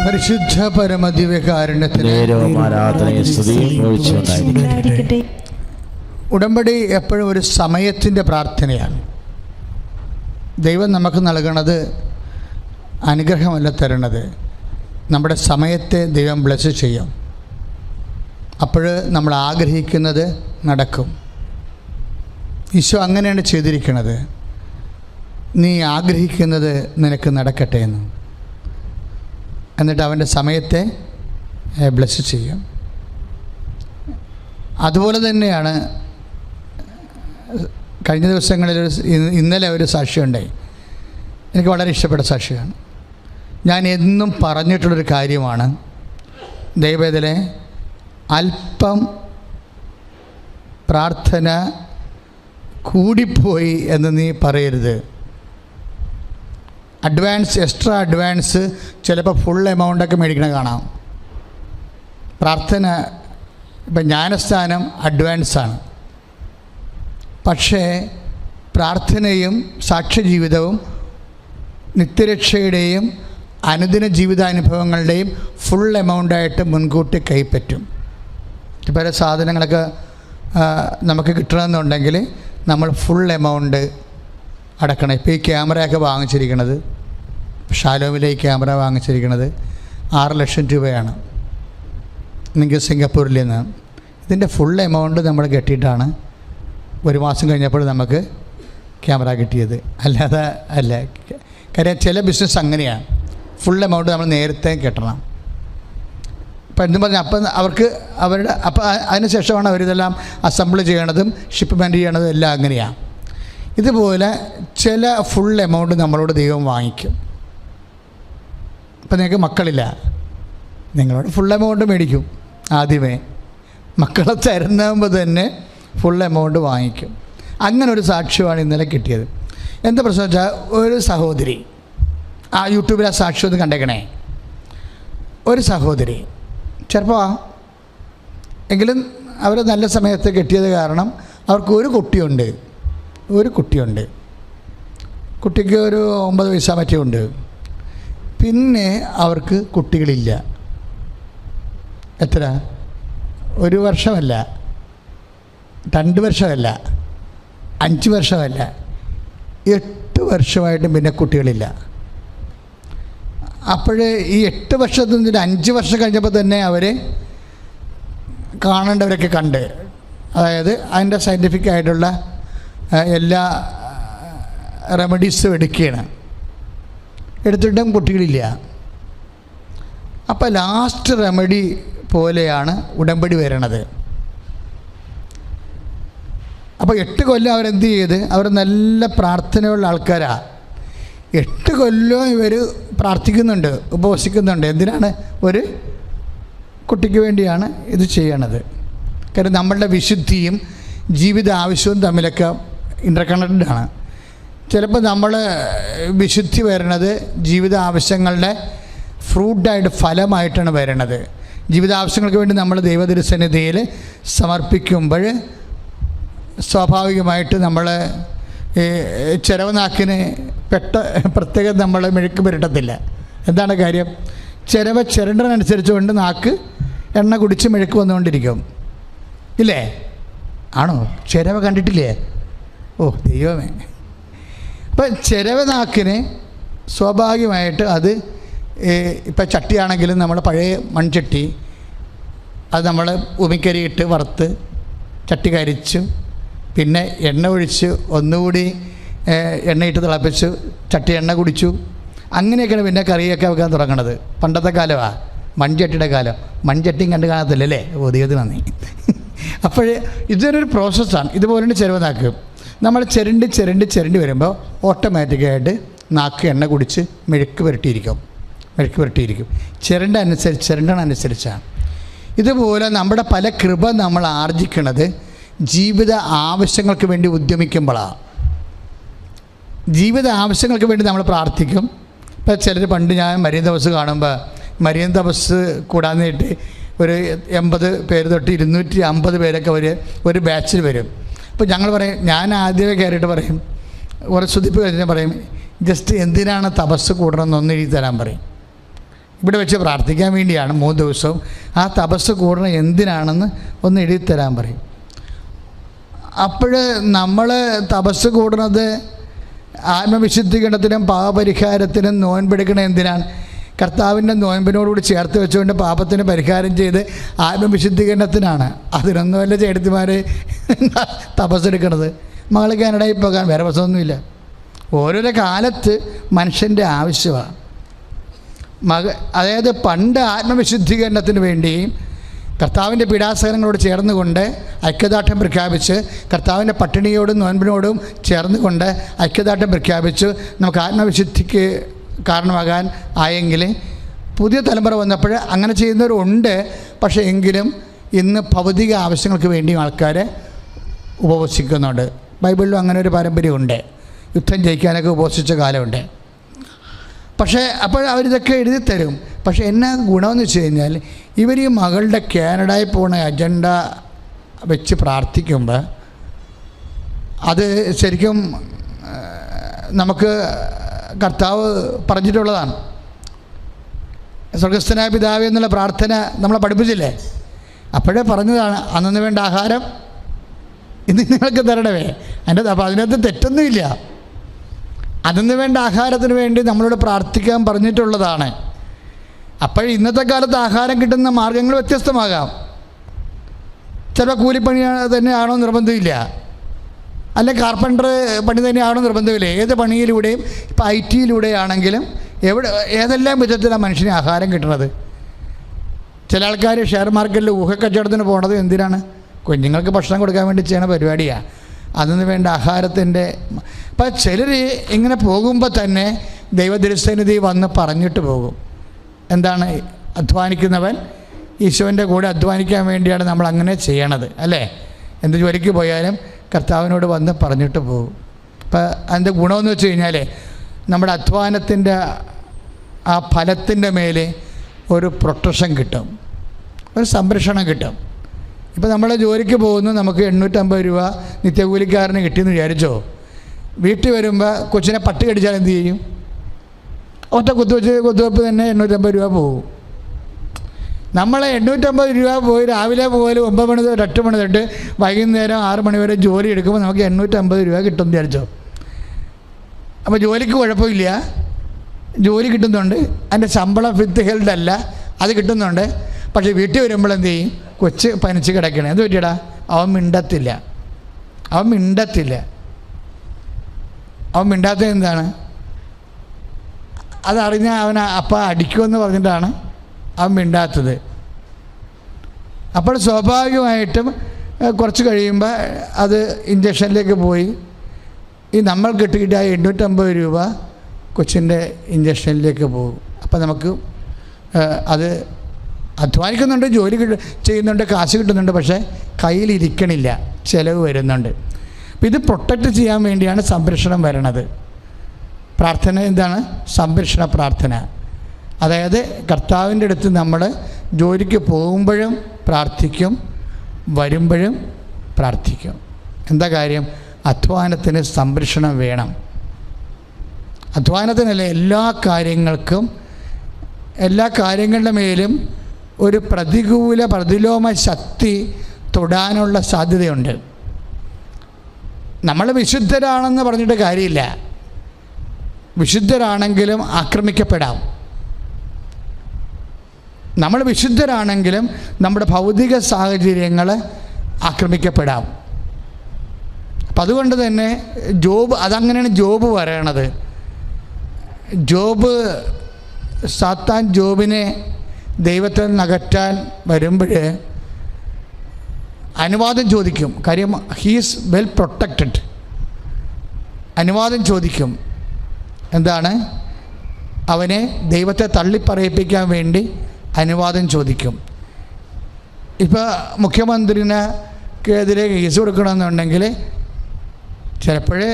പരിശുദ്ധ പരമദിവ്യകാരുണ്യത്തിന് ഉടമ്പടി എപ്പോഴും ഒരു സമയത്തിൻ്റെ പ്രാർത്ഥനയാണ്. ദൈവം നമുക്ക് നൽകണത് അനുഗ്രഹമല്ല തരണത്, നമ്മുടെ സമയത്തെ ദൈവം ബ്ലെസ് ചെയ്യും. അപ്പോൾ നമ്മൾ ആഗ്രഹിക്കുന്നത് നടക്കും. ഈശോ അങ്ങനെയാണ് ചെയ്തിരിക്കുന്നത്. നീ ആഗ്രഹിക്കുന്നത് നിനക്ക് നടക്കട്ടെ എന്ന്. എന്നിട്ട് അവൻ്റെ സമയത്തെ ബ്ലെസ് ചെയ്യും. അതുപോലെ തന്നെയാണ് കഴിഞ്ഞ ദിവസങ്ങളിൽ ഇന്നലെ ഒരു സാക്ഷ്യമുണ്ടായി. എനിക്ക് വളരെ ഇഷ്ടപ്പെട്ട സാക്ഷ്യമാണ്. ഞാൻ എന്നും പറഞ്ഞിട്ടുള്ളൊരു കാര്യമാണ്, ദൈവവേദനെ അല്പം പ്രാർത്ഥന കൂടിപ്പോയി എന്ന് നീ പറയരുത്. എക്സ്ട്രാ അഡ്വാൻസ് ചിലപ്പോൾ ഫുൾ എമൗണ്ടൊക്കെ മേടിക്കണ കാണാം. പ്രാർത്ഥന ഇപ്പം ജ്ഞാനസ്ഥാനം അഡ്വാൻസാണ്. പക്ഷേ പ്രാർത്ഥനയും സാക്ഷ്യജീവിതവും നിത്യരക്ഷയുടെയും അനുദിന ജീവിതാനുഭവങ്ങളുടെയും ഫുൾ എമൗണ്ടായിട്ട് മുൻകൂട്ടി കൈപ്പറ്റും. ഇപ്പോൾ സാധനങ്ങളൊക്കെ നമുക്ക് കിട്ടണമെന്നുണ്ടെങ്കിൽ നമ്മൾ ഫുൾ എമൗണ്ട് അടക്കണം. ഇപ്പോൾ ഈ ക്യാമറയൊക്കെ വാങ്ങിച്ചിരിക്കുന്നത്, ഷാലോമിലെ ഈ ക്യാമറ വാങ്ങിച്ചിരിക്കുന്നത് 6 ലക്ഷം രൂപയാണ്, നിങ്ങൾക്ക് സിംഗപ്പൂരിൽ നിന്ന്. ഇതിൻ്റെ ഫുൾ എമൗണ്ട് നമ്മൾ കെട്ടിയിട്ടാണ് 1 മാസം കഴിഞ്ഞപ്പോൾ നമുക്ക് ക്യാമറ കിട്ടിയത്. അല്ലാതെ അല്ല. കാര്യം ചില ബിസിനസ് അങ്ങനെയാണ്, ഫുൾ എമൗണ്ട് നമ്മൾ നേരത്തെ കെട്ടണം. അപ്പം എന്തും പറഞ്ഞാൽ അപ്പം അവർക്ക് അതിന് ശേഷമാണ് അവരിതെല്ലാം അസംബിൾ ചെയ്യണതും ഷിപ്മെൻറ്റ് ചെയ്യണതും എല്ലാം അങ്ങനെയാണ്. ഇതുപോലെ ചില ഫുൾ എമൗണ്ട് നമ്മളോട് ദൈവം വാങ്ങിക്കും. ഇപ്പം നിങ്ങൾക്ക് മക്കളില്ല, നിങ്ങളോട് ഫുൾ എമൗണ്ട് മേടിക്കും. ആദ്യമേ മക്കളെ തരുന്നതുമ്പോൾ തന്നെ ഫുൾ എമൗണ്ട് വാങ്ങിക്കും. അങ്ങനെ ഒരു സാക്ഷ്യമാണ് ഇന്നലെ കിട്ടിയത്. എന്താ പ്രശ്നം വെച്ചാൽ, ഒരു സഹോദരി, യൂട്യൂബിൽ ആ സാക്ഷ്യം ഒന്ന് കണ്ടേക്കണേ. ഒരു സഹോദരി ചെറുപ്പമാണ്, എങ്കിലും അവർ നല്ല സമയത്ത് കെട്ടിയത് കാരണം അവർക്ക് ഒരു കുട്ടിയുണ്ട്. കുട്ടിക്ക് ഒരു 9 വയസ്സാ മറ്റേ ഉണ്ട്. പിന്നെ അവർക്ക് കുട്ടികളില്ല. എത്ര? 1 വർഷമല്ല, 2 വർഷമല്ല, 5 വർഷമല്ല, 8 വർഷമായിട്ടും പിന്നെ കുട്ടികളില്ല. അപ്പോൾ ഈ 8 വർഷത്തിൽ നിന്ന് 5 വർഷം കഴിഞ്ഞപ്പോൾ തന്നെ അവർ കാണേണ്ടവരൊക്കെ കണ്ട്, അതായത് അതിൻ്റെ സയൻറ്റിഫിക് ആയിട്ടുള്ള എല്ലാ റെമഡീസും എടുത്തിട്ടും കുട്ടികളില്ല. അപ്പോൾ ലാസ്റ്റ് റെമഡി പോലെയാണ് ഉടമ്പടി വരണത്. അപ്പോൾ 8 കൊല്ലം അവരെന്ത് ചെയ്ത്, അവർ നല്ല പ്രാർത്ഥനയുള്ള ആൾക്കാരാണ്. 8 കൊല്ലം ഇവർ പ്രാർത്ഥിക്കുന്നുണ്ട്, ഉപവസിക്കുന്നുണ്ട്. എന്തിനാണ്? ഒരു കുട്ടിക്ക് വേണ്ടിയാണ് ഇത് ചെയ്യണത്. കാരണം നമ്മളുടെ വിശുദ്ധിയും ജീവിത ആവശ്യവും തമ്മിലൊക്കെ ഇൻ്റർകണക്റ്റഡ് ആണ്. ചിലപ്പോൾ നമ്മൾ വിശുദ്ധി വരണത് ജീവിത ആവശ്യങ്ങളുടെ ഫ്രൂട്ടായിട്ട്, ഫലമായിട്ടാണ് വരണത്. ജീവിതാവശ്യങ്ങൾക്ക് വേണ്ടി നമ്മൾ ദൈവതിരുസന്നിധിയിൽ സമർപ്പിക്കുമ്പോൾ സ്വാഭാവികമായിട്ട് നമ്മൾ ചിരവനാക്കിന് പ്രത്യേകം നമ്മൾ മെഴുക്ക് പുരട്ടത്തില്ല. എന്താണ് കാര്യം? ചിരണ്ടനുസരിച്ചുകൊണ്ട് നാക്ക് എണ്ണ കുടിച്ച് മെഴുക്ക് വന്നുകൊണ്ടിരിക്കും, ഇല്ലേ? ആണോ? ചിരവ കണ്ടിട്ടില്ലേ? ഓ ദൈവമേ! ഇപ്പം ചിരവനാക്കിന് സ്വാഭാവികമായിട്ട് അത് ഇപ്പം ചട്ടിയാണെങ്കിലും നമ്മൾ പഴയ മൺചട്ടി, അത് നമ്മൾ ഉമിക്കരിയിട്ട് വറുത്ത് ചട്ടി കരിച്ചു, പിന്നെ എണ്ണ ഒഴിച്ച് ഒന്നുകൂടി എണ്ണയിട്ട് തിളപ്പിച്ചു, ചട്ടി എണ്ണ കുടിച്ചു. അങ്ങനെയൊക്കെയാണ് പിന്നെ കറിയൊക്കെ വെക്കാൻ തുടങ്ങണത്. പണ്ടത്തെ കാലമാണ്, മൺചട്ടിയുടെ കാലം. മൺചട്ടിയും കണ്ടു കാണത്തില്ലല്ലേ? ഓ ദൈവത്തിന് നന്ദി. അപ്പോൾ ഇതൊരു പ്രോസസ്സാണ്. ഇതുപോലെ ചിരവനാക്ക് നമ്മൾ ചിരണ്ടി വരുമ്പോൾ ഓട്ടോമാറ്റിക്കായിട്ട് നാക്ക് എണ്ണ കുടിച്ച് മെഴുക്ക് പുരട്ടിയിരിക്കും. മെഴുക്ക് പുരട്ടിയിരിക്കും. ചിരണ്ടനുസരിച്ചാണ്. ഇതുപോലെ നമ്മുടെ പല കൃപ നമ്മൾ ആർജിക്കുന്നത് ജീവിത ആവശ്യങ്ങൾക്ക് വേണ്ടി ഉദ്യമിക്കുമ്പോഴാണ്. ജീവിത ആവശ്യങ്ങൾക്ക് വേണ്ടി നമ്മൾ പ്രാർത്ഥിക്കും. ഇപ്പോൾ ചിലർ പണ്ട് ഞാൻ മരിയൻ തപസ് കാണുമ്പോൾ മരിയൻ തപസ് കൂടാൻ വേണ്ടി ഒരു 80 പേര് തൊട്ട് 250 പേരൊക്കെ ഒരു ബാച്ചിൽ വരും. അപ്പോൾ ഞങ്ങൾ പറയും, ഞാൻ ആദ്യമേ കയറിയിട്ട് പറയും, കുറേ സ്തുതിപ്പ് കഴിഞ്ഞാൽ പറയും, ജസ്റ്റ് എന്തിനാണ് തപസ് കൂടണമെന്നൊന്ന് എഴുതി തരാൻ പറയും. ഇവിടെ വെച്ച് പ്രാർത്ഥിക്കാൻ വേണ്ടിയാണ് 3 ദിവസവും. ആ തപസ് കൂടണം എന്തിനാണെന്ന് ഒന്ന് എഴുതി തരാൻ പറയും. അപ്പോൾ നമ്മൾ തപസ് കൂടുന്നത് ആത്മവിശുദ്ധീകരണത്തിനും പാപപരിഹാരത്തിനും നോൻപെടുക്കണം എന്തിനാണ്? കർത്താവിൻ്റെ നോൻപിനോടുകൂടി ചേർത്ത് വെച്ചുകൊണ്ട് പാപത്തിന് പരിഹാരം ചെയ്ത് ആത്മവിശുദ്ധീകരണത്തിനാണ്. അതിനൊന്നുമല്ല ചേട്ടത്തിമാർ തപസ്സെടുക്കണത്. മകൾ കാനഡയിൽ പോകാൻ വേറെ പ്രശ്നമൊന്നുമില്ല. ഓരോരോ കാലത്ത് മനുഷ്യൻ്റെ ആവശ്യമാണ്. അതായത് പണ്ട് ആത്മവിശുദ്ധീകരണത്തിന് വേണ്ടി കർത്താവിൻ്റെ പീഡാസഹനങ്ങളോട് ചേർന്നുകൊണ്ട് ഐക്യദാർഢ്യം പ്രഖ്യാപിച്ച്, കർത്താവിൻ്റെ പട്ടിണിയോടും നോൻപിനോടും ചേർന്നുകൊണ്ട് ഐക്യദാർഢ്യം പ്രഖ്യാപിച്ച് നമുക്ക് ആത്മവിശുദ്ധിക്ക് കാരണമാകാൻ ആയെങ്കിൽ പുതിയ തലമുറ വന്നപ്പോൾ അങ്ങനെ ചെയ്യുന്നവരുണ്ട്. പക്ഷേ എങ്കിലും ഇന്ന് ഭൗതിക ആവശ്യങ്ങൾക്ക് വേണ്ടിയും ആൾക്കാർ ഉപവസിക്കുന്നുണ്ട്. ബൈബിളിലും അങ്ങനെ ഒരു പാരമ്പര്യമുണ്ട്. യുദ്ധം ജയിക്കാനൊക്കെ ഉപവസിച്ച കാലമുണ്ട്. പക്ഷേ അപ്പോൾ അവരിതൊക്കെ എഴുതി തരും. പക്ഷേ എന്നാ ഗുണമെന്ന് വെച്ച് കഴിഞ്ഞാൽ ഇവർ ഈ മകളുടെ കാനഡയിൽ പോകുന്ന അജണ്ട വെച്ച് പ്രാർത്ഥിക്കുമ്പോൾ അത് ശരിക്കും നമുക്ക് കർത്താവ് പറഞ്ഞിട്ടുള്ളതാണ്. സ്വർഗസ്ഥനായ പിതാവേ എന്നുള്ള പ്രാർത്ഥന നമ്മളെ പഠിപ്പിച്ചില്ലേ? അപ്പോഴേ പറഞ്ഞതാണ്, അന്നു വേണ്ട ആഹാരം ഇന്ന് നിങ്ങൾക്ക് തരണമേ. അപ്പോൾ അതിനകത്ത് തെറ്റൊന്നുമില്ല. അന്നു വേണ്ട ആഹാരത്തിന് വേണ്ടി നമ്മളോട് പ്രാർത്ഥിക്കാൻ പറഞ്ഞിട്ടുള്ളതാണ്. അപ്പോൾ ഇന്നത്തെ കാലത്ത് ആഹാരം കിട്ടുന്ന മാർഗ്ഗങ്ങൾ വ്യത്യസ്തമാകാം. ചിലപ്പോൾ കൂലിപ്പണി തന്നെയാണോ നിർബന്ധമില്ല, അല്ലെങ്കിൽ കാർപ്പൻറ്റർ പണി തന്നെയാണോ നിർബന്ധമില്ല. ഏത് പണിയിലൂടെയും, ഇപ്പോൾ IT യിലൂടെയാണെങ്കിലും ഏതെല്ലാം വിധത്തിലാണ് മനുഷ്യന് ആഹാരം കിട്ടുന്നത്. ചില ആൾക്കാർ ഷെയർ മാർക്കറ്റിൽ ഊഹക്കച്ചവടത്തിന് പോണത് എന്തിനാണ്? കുഞ്ഞുങ്ങൾക്ക് ഭക്ഷണം കൊടുക്കാൻ വേണ്ടി ചെയ്യുന്ന പരിപാടിയാണ്. അതിന് വേണ്ട ആഹാരത്തിൻ്റെ. അപ്പം ചിലർ ഇങ്ങനെ പോകുമ്പോൾ തന്നെ ദൈവദൃസന്നിധി വന്ന് പറഞ്ഞിട്ട് പോകും. എന്താണ്? അധ്വാനിക്കുന്നവൻ ഈശോൻ്റെ കൂടെ അധ്വാനിക്കാൻ വേണ്ടിയാണ് നമ്മൾ അങ്ങനെ ചെയ്യണത്, അല്ലേ? എന്ത് ജോലിക്ക് പോയാലും കർത്താവിനോട് വന്ന് പറഞ്ഞിട്ട് പോകും. അപ്പം അതിൻ്റെ ഗുണമെന്ന് വെച്ച് കഴിഞ്ഞാൽ നമ്മുടെ അധ്വാനത്തിൻ്റെ ആ ഫലത്തിൻ്റെ മേലെ ഒരു പ്രൊട്ടക്ഷൻ കിട്ടും, ഒരു സംരക്ഷണം കിട്ടും. ഇപ്പോൾ നമ്മൾ ജോലിക്ക് പോകുന്നു, നമുക്ക് 850 രൂപ നിത്യകൂലിക്കാരന് കിട്ടിയെന്ന് വിചാരിച്ചോ, വീട്ടിൽ വരുമ്പോൾ കൊച്ചിനെ പട്ടി കടിച്ചാൽ എന്ത് ചെയ്യും? ഒറ്റ കുത്തുവെപ്പ് തന്നെ 850 രൂപ പോകും. നമ്മൾ 850 രൂപ പോയി രാവിലെ പോയാലും 9 മണി തൊട്ട് 8 മണി തൊട്ട് വൈകുന്നേരം 6 മണി വരെ ജോലി എടുക്കുമ്പോൾ നമുക്ക് 850 രൂപ കിട്ടും വിചാരിച്ചോ. അപ്പോൾ ജോലിക്ക് കുഴപ്പമില്ല, ജോലി കിട്ടുന്നുണ്ട്, അതിൻ്റെ ശമ്പളം വിത്ത് ഹെൽഡ് അല്ല, അത് കിട്ടുന്നുണ്ട്. പക്ഷേ വീട്ടിൽ വരുമ്പോൾ എന്ത് ചെയ്യും? കൊച്ച് പനിച്ച് കിടക്കണേ. എന്ത് പറ്റിയടാ? അവൻ മിണ്ടത്തില്ല. അവൻ മിണ്ടാത്തത് എന്താണ്? അതറിഞ്ഞാൽ അവൻ അപ്പം അടിക്കുമെന്ന് പറഞ്ഞിട്ടാണ് അവൻ മിണ്ടാത്തത്. അപ്പോൾ സ്വാഭാവികമായിട്ടും കുറച്ച് കഴിയുമ്പോൾ അത് ഇഞ്ചക്ഷനിലേക്ക് പോയി ഈ നമ്മൾ കിട്ടിയിട്ട് 850 രൂപ കൊച്ചിൻ്റെ ഇഞ്ചക്ഷനിലേക്ക് പോകും. അപ്പോൾ നമുക്ക് അത് അധ്വാനിക്കുന്നുണ്ട്, ജോലി ചെയ്യുന്നുണ്ട്, കാശ് കിട്ടുന്നുണ്ട്, പക്ഷേ കയ്യിലിരിക്കണില്ല, ചിലവ് വരുന്നുണ്ട്. അപ്പോൾ ഇത് പ്രൊട്ടക്റ്റ് ചെയ്യാൻ വേണ്ടിയാണ് സംരക്ഷണം വരണത്. പ്രാർത്ഥന എന്താണ്? സംരക്ഷണ പ്രാർത്ഥന. അതായത് കർത്താവിൻ്റെ അടുത്ത് നമ്മൾ ജോലിക്ക് പോകുമ്പോഴും പ്രാർത്ഥിക്കും, വരുമ്പോഴും പ്രാർത്ഥിക്കും. എന്താ കാര്യം? അധ്വാനത്തിന് സംരക്ഷണം വേണം. അധ്വാനത്തിനല്ല, എല്ലാ കാര്യങ്ങളുടെ മേലും ഒരു പ്രതിലോമ ശക്തി തൊടാനുള്ള സാധ്യതയുണ്ട്. നമ്മൾ വിശുദ്ധരാണെന്ന് പറഞ്ഞിട്ട് കാര്യമില്ല. വിശുദ്ധരാണെങ്കിലും ആക്രമിക്കപ്പെടാം. നമ്മൾ വിശുദ്ധരാണെങ്കിലും നമ്മുടെ ഭൗതിക സാഹചര്യങ്ങൾ ആക്രമിക്കപ്പെടാം. അപ്പം അതുകൊണ്ട് തന്നെ അതങ്ങനെയാണ് ജോബ് പറയണത്. സാത്താൻ ജോബിനെ ദൈവത്തിൽ നിന്ന് അകറ്റാൻ വരുമ്പോൾ അനുവാദം ചോദിക്കും. കാര്യം ഹീസ് വെൽ പ്രൊട്ടക്റ്റഡ്. അനുവാദം ചോദിക്കും. എന്താണ്? അവനെ ദൈവത്തെ തള്ളിപ്പറയിപ്പിക്കാൻ വേണ്ടി അനുവാദം ചോദിക്കും. ഇപ്പോൾ മുഖ്യമന്ത്രിനെതിരെ കേസ് കൊടുക്കണമെന്നുണ്ടെങ്കിൽ ചിലപ്പോഴേ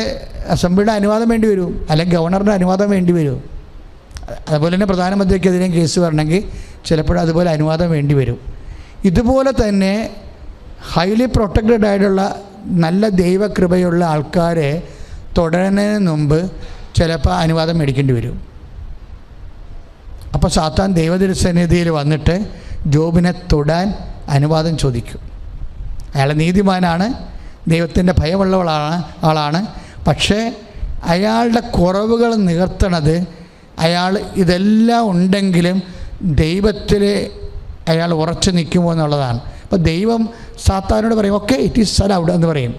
അസംബ്ലിയുടെ അനുവാദം വേണ്ടി വരും, അല്ലെങ്കിൽ ഗവർണറുടെ അനുവാദം വേണ്ടി വരും. അതുപോലെ തന്നെ പ്രധാനമന്ത്രിക്കെതിരെയും കേസ് വരണമെങ്കിൽ ചിലപ്പോഴും അതുപോലെ അനുവാദം വേണ്ടി വരും. ഇതുപോലെ തന്നെ ഹൈലി പ്രൊട്ടക്റ്റഡ് ആയിട്ടുള്ള നല്ല ദൈവകൃപയുള്ള ആൾക്കാരെ തൊടുന്നതിന് മുമ്പ് ചിലപ്പോൾ അനുവാദം മേടിക്കേണ്ടി വരും. അപ്പോൾ സാത്താൻ ദൈവസന്നിധിയിൽ വന്നിട്ട് ജോബിനെ തൊടാൻ അനുവാദം ചോദിക്കും. അയാൾ നീതിമാനാണ്, ദൈവത്തിൻ്റെ ഭയമുള്ള ആളാണ്. പക്ഷേ അയാളുടെ കുറവുകൾ നികർത്തണത് അയാൾ ഇതെല്ലാം ഉണ്ടെങ്കിലും ദൈവത്തിൽ അയാൾ ഉറച്ചു നിൽക്കുമോ എന്നുള്ളതാണ്. അപ്പോൾ ദൈവം സാത്താനോട് പറയും, ഓക്കെ ഇറ്റ് ഈസ് അലൗഡ് എന്ന് പറയും.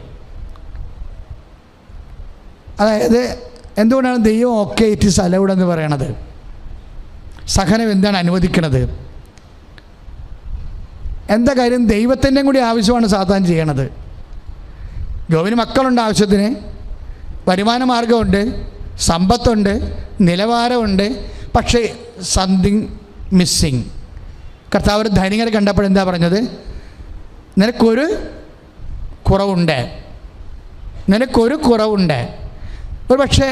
അതായത് എന്തുകൊണ്ടാണ് ദൈവം ഓക്കെ ഇറ്റ് ഈസ് അലൗഡ് എന്ന് പറയണത്? സഹനം എന്താണ് അനുവദിക്കണത്? എന്താ കാര്യം? ദൈവത്തിൻ്റെയും കൂടി ആവശ്യമാണ് സാത്താൻ ചെയ്യണത്. ജോബിന് മക്കളുണ്ട്, ആവശ്യത്തിന് വരുമാന മാർഗമുണ്ട്, സമ്പത്തുണ്ട്, നിലവാരമുണ്ട്. പക്ഷേ സംതിങ് മിസ്സിങ്. കർത്താവ് ധനികരെ കണ്ടപ്പോഴെന്താ പറഞ്ഞത്? നിനക്കൊരു കുറവുണ്ട്. ഒരു പക്ഷേ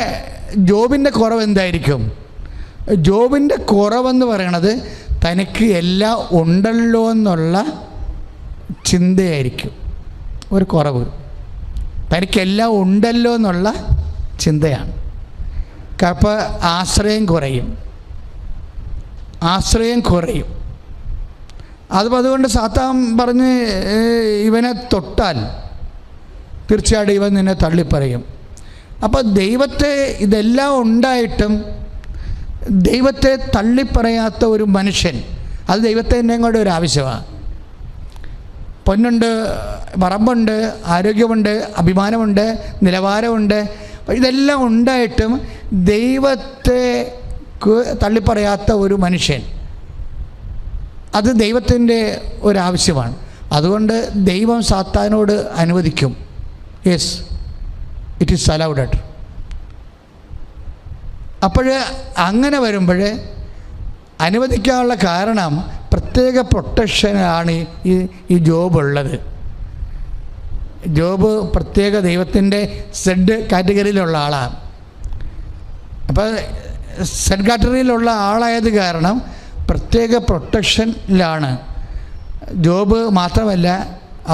ജോബിൻ്റെ കുറവ് എന്തായിരിക്കും? ജോബിൻ്റെ കുറവെന്ന് പറയണത് തനിക്ക് എല്ലാം ഉണ്ടല്ലോ എന്നുള്ള ചിന്തയായിരിക്കും. ഒരു കുറവ് തനിക്കെല്ലാം ഉണ്ടല്ലോ എന്നുള്ള ചിന്തയാണ്. അപ്പോൾ ആശ്രയം കുറയും. അതുകൊണ്ട് സാത്താൻ പറഞ്ഞ് ഇവനെ തൊട്ടാൽ തീർച്ചയായിട്ടും ഇവൻ നിന്നെ തള്ളിപ്പറയും. അപ്പോൾ ദൈവത്തെ ഇതെല്ലാം ഉണ്ടായിട്ടും ദൈവത്തെ തള്ളിപ്പറയാത്ത ഒരു മനുഷ്യൻ, അത് ദൈവത്തിൻ്റെ കൂടെ ഒരു ആവശ്യമാണ്. പൊന്നുണ്ട്, പറമ്പുണ്ട്, ആരോഗ്യമുണ്ട്, അഭിമാനമുണ്ട്, നിലവാരമുണ്ട്, ഇതെല്ലാം ഉണ്ടായിട്ടും ദൈവത്തെ തള്ളിപ്പറയാത്ത ഒരു മനുഷ്യൻ, അത് ദൈവത്തിൻ്റെ ഒരാവശ്യമാണ്. അതുകൊണ്ട് ദൈവം സാത്താനോട് അനുവദിക്കും, യെസ് ഇറ്റ് ഈസ് അലൗഡ്. അപ്പോൾ അങ്ങനെ വരുമ്പോൾ അനുവദിക്കാനുള്ള കാരണം പ്രത്യേക പ്രൊട്ടക്ഷനാണ് ഈ ജോബുള്ളത്. ജോബ് പ്രത്യേക ദൈവത്തിൻ്റെ സെഡ് കാറ്റഗറിയിലുള്ള ആളാണ്. അപ്പോൾ സെഡ് കാറ്റഗറിയിലുള്ള ആളായത് കാരണം പ്രത്യേക പ്രൊട്ടക്ഷനിലാണ്. ജോബ് മാത്രമല്ല,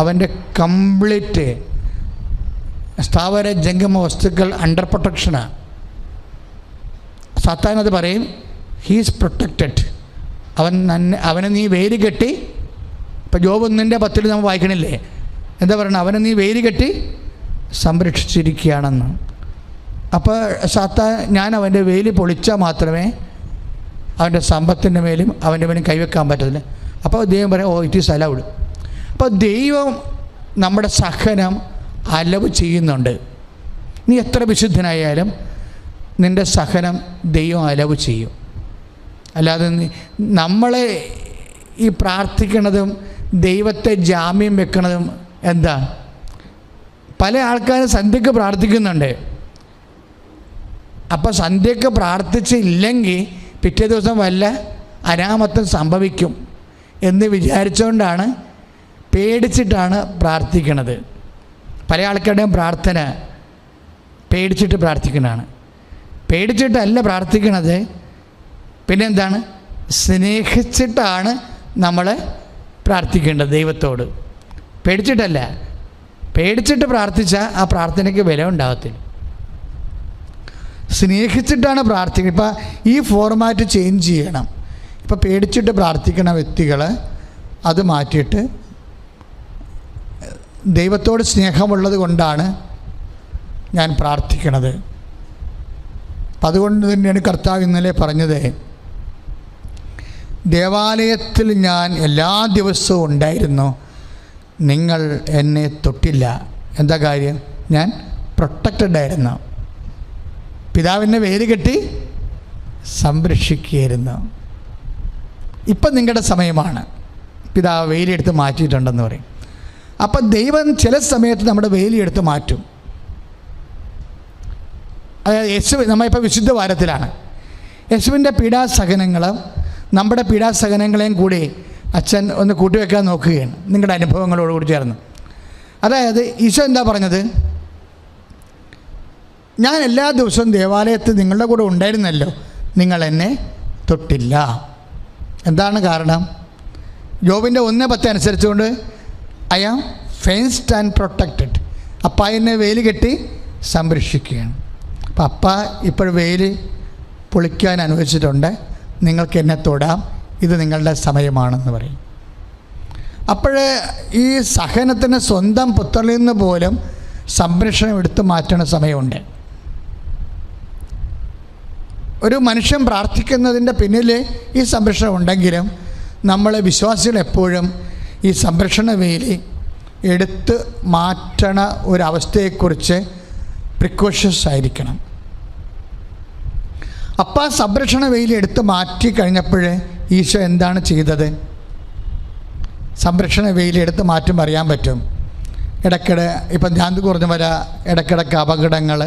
അവൻ്റെ കംപ്ലീറ്റ് സ്ഥാവര ജംഗമ വസ്തുക്കൾ അണ്ടർ പ്രൊട്ടക്ഷനാണ്. സാത്താൻ അത് പറയും, ഹീസ് പ്രൊട്ടക്റ്റഡ്. അവനെ നീ വേലി കെട്ടി, ഇപ്പോൾ ജോബ് 1:10 നമ്മൾ വായിക്കണില്ലേ, എന്താ പറയണത്? അവനെ നീ വേലി കെട്ടി സംരക്ഷിച്ചിരിക്കുകയാണെന്ന്. അപ്പോൾ സാത്താൻ, ഞാൻ അവൻ്റെ വേലി പൊളിച്ചാൽ മാത്രമേ അവൻ്റെ സമ്പത്തിൻ്റെ മേലും അവൻ്റെ മേലും കൈവെക്കാൻ പറ്റത്തില്ല. അപ്പോൾ ദൈവം പറയും, ഓ ഇറ്റ് ഈസ് അലൗഡ്. അപ്പോൾ ദൈവം നമ്മുടെ സഹനം അലവ് ചെയ്യുന്നുണ്ട്. നീ എത്ര വിശുദ്ധനായാലും നിൻ്റെ സഹനം ദൈവം അലവ് ചെയ്യും. അല്ലാതെ നമ്മളെ ഈ പ്രാർത്ഥിക്കണതും ദൈവത്തെ ജാമ്യം വെക്കണതും എന്താ? പല ആൾക്കാരും സന്ധ്യക്ക് പ്രാർത്ഥിക്കുന്നുണ്ട്. അപ്പോൾ സന്ധ്യക്ക് പ്രാർത്ഥിച്ചില്ലെങ്കിൽ പിറ്റേ ദിവസം വല്ല അനാമത്തം സംഭവിക്കും എന്ന് വിചാരിച്ചുകൊണ്ടാണ്, പേടിച്ചിട്ടാണ് പ്രാർത്ഥിക്കണത്. പല ആൾക്കാരുടെയും പ്രാർത്ഥന പേടിച്ചിട്ട് പ്രാർത്ഥിക്കുന്നതാണ്. പേടിച്ചിട്ടല്ല പ്രാർത്ഥിക്കണത്, പിന്നെന്താണ്? സ്നേഹിച്ചിട്ടാണ് നമ്മൾ പ്രാർത്ഥിക്കേണ്ടത് ദൈവത്തോട്. പേടിച്ചിട്ടല്ല. പേടിച്ചിട്ട് പ്രാർത്ഥിച്ചാൽ ആ പ്രാർത്ഥനയ്ക്ക് വില ഉണ്ടാകത്തില്ല. സ്നേഹിച്ചിട്ടാണ് പ്രാർത്ഥിക്കുക. ഇപ്പം ഈ ഫോർമാറ്റ് ചേഞ്ച് ചെയ്യണം. ഇപ്പം പേടിച്ചിട്ട് പ്രാർത്ഥിക്കുന്ന വ്യക്തികൾ അത് മാറ്റിയിട്ട് ദൈവത്തോട് സ്നേഹമുള്ളത് കൊണ്ടാണ് ഞാൻ പ്രാർത്ഥിക്കണത്. അപ്പം അതുകൊണ്ട് തന്നെയാണ് കർത്താവ് ഇന്നലെ പറഞ്ഞത്, ദേവാലയത്തിൽ ഞാൻ എല്ലാ ദിവസവും ഉണ്ടായിരുന്നു, നിങ്ങൾ എന്നെ തൊട്ടില്ല. എന്താ കാര്യം? ഞാൻ പ്രൊട്ടക്റ്റഡ് ആയിരുന്നു. പിതാവിനെ വേര് കെട്ടി സംരക്ഷിക്കുകയായിരുന്നു. ഇപ്പം നിങ്ങളുടെ സമയമാണ്. പിതാവ് വേലിയെടുത്ത് മാറ്റിയിട്ടുണ്ടെന്ന് പറയും. അപ്പം ദൈവം ചില സമയത്ത് നമ്മുടെ വേലിയെടുത്ത് മാറ്റും. അതായത് നമ്മളിപ്പോൾ വിശുദ്ധ വാരത്തിലാണ്. യേശുവിൻ്റെ പീഡാസഹനങ്ങളും നമ്മുടെ പീഡാസഹനങ്ങളെയും കൂടി അച്ഛൻ ഒന്ന് കൂട്ടിവെക്കാൻ നോക്കുകയാണ് നിങ്ങളുടെ അനുഭവങ്ങളോടുകൂടി ചേർന്ന്. അതായത് ഈശോ എന്താ പറഞ്ഞത്? ഞാൻ എല്ലാ ദിവസവും ദേവാലയത്തിൽ നിങ്ങളുടെ കൂടെ ഉണ്ടായിരുന്നല്ലോ, നിങ്ങൾ എന്നെ തൊട്ടില്ല. എന്താണ് കാരണം? യോബിൻ്റെ 1:10 അനുസരിച്ചുകൊണ്ട് I am fenced and protected. അപ്പ എന്നെ വേലി കെട്ടി സംരക്ഷിക്കുകയാണ്. അപ്പം അപ്പ ഇപ്പോൾ വേലി പൊളിക്കാൻ അനുവദിച്ചിട്ടുണ്ട്, നിങ്ങൾക്ക് എന്നെ തൊടാം, ഇത് നിങ്ങളുടെ സമയമാണെന്ന് പറയും. അപ്പോൾ ഈ സഹനത്തിന് സ്വന്തം പുത്രനിൽ നിന്ന് പോലും സംരക്ഷണം എടുത്തു മാറ്റുന്ന സമയമുണ്ട്. ഒരു മനുഷ്യൻ പ്രാർത്ഥിക്കുന്നതിൻ്റെ പിന്നിൽ ഈ സംരക്ഷണം ഉണ്ടെങ്കിലും നമ്മൾ വിശ്വാസികൾ എപ്പോഴും ഈ സംരക്ഷണ വേലി എടുത്ത് മാറ്റണ ഒരവസ്ഥയെക്കുറിച്ച് പ്രിക്കോഷ്യസ് ആയിരിക്കണം. അപ്പം ആ സംരക്ഷണ വേലി എടുത്ത് മാറ്റി കഴിഞ്ഞപ്പോൾ ഈശോ എന്താണ് ചെയ്തത്? സംരക്ഷണ വേലി എടുത്ത് മാറ്റും അറിയാൻ പറ്റും. ഇടയ്ക്കിടെ ഇപ്പം ധ്യാനം കുറഞ്ഞു വരാം, ഇടയ്ക്കിടയ്ക്ക് അപകടങ്ങൾ,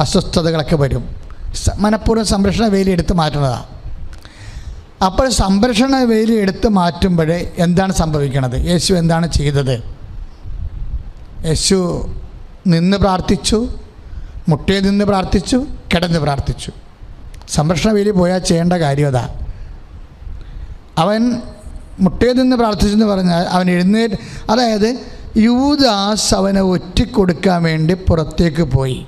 അസ്വസ്ഥതകളൊക്കെ വരും. മനഃപൂർവ്വം സംരക്ഷണ വേലി എടുത്ത് മാറ്റുന്നതാണ്. അപ്പോൾ സംരക്ഷണ വേലി എടുത്ത് മാറ്റുമ്പോൾ എന്താണ് സംഭവിക്കുന്നത്? യേശു എന്താണ് ചെയ്തത്? യേശു നിന്ന് പ്രാർത്ഥിച്ചു, മുട്ടയിൽ നിന്ന് പ്രാർത്ഥിച്ചു, കിടന്ന് പ്രാർത്ഥിച്ചു. സംരക്ഷണ വേലി പോയാൽ ചെയ്യേണ്ട കാര്യം അതാ. അവൻ മുട്ടയിൽ നിന്ന് പ്രാർത്ഥിച്ചെന്ന് പറഞ്ഞാൽ അവൻ എഴുന്നേറ്റ്, അതായത് യൂദാസ് അവനെ ഒറ്റിക്കൊടുക്കാൻ വേണ്ടി പുറത്തേക്ക് പോയി.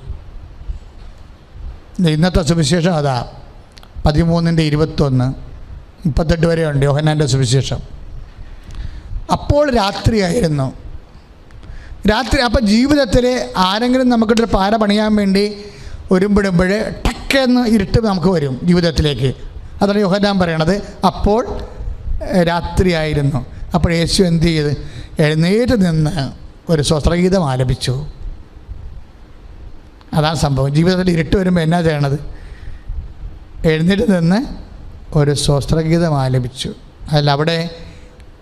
ഇന്നത്തെ സുവിശേഷം അതാ 13:21, 38 വരെ ഉണ്ട് യോഹന്നാൻ്റെ സുവിശേഷം. അപ്പോൾ രാത്രിയായിരുന്നു. രാത്രി. അപ്പം ജീവിതത്തിൽ ആരെങ്കിലും നമുക്കിട്ടൊരു പാര പണിയാൻ വേണ്ടി ഒരുമ്പിടുമ്പോൾ ടക്കെന്ന് ഇരുട്ട് നമുക്ക് വരും ജീവിതത്തിലേക്ക്. അതാണ് യോഹന്നാൻ പറയണത്. അപ്പോൾ രാത്രിയായിരുന്നു. അപ്പോൾ യേശു എന്ത് ചെയ്ത്? എഴുന്നേറ്റ് നിന്ന് ഒരു സ്വസ്ത്രഗീതം ആലപിച്ചു. അതാണ് സംഭവം. ജീവിതത്തിൽ ഇരുട്ട് വരുമ്പോൾ എന്നാ ചെയ്യണത്? എഴുന്നേറ്റ് നിന്ന് ഒരു സ്വസ്ത്രഗീതം ആലപിച്ചു. അല്ല, അവിടെ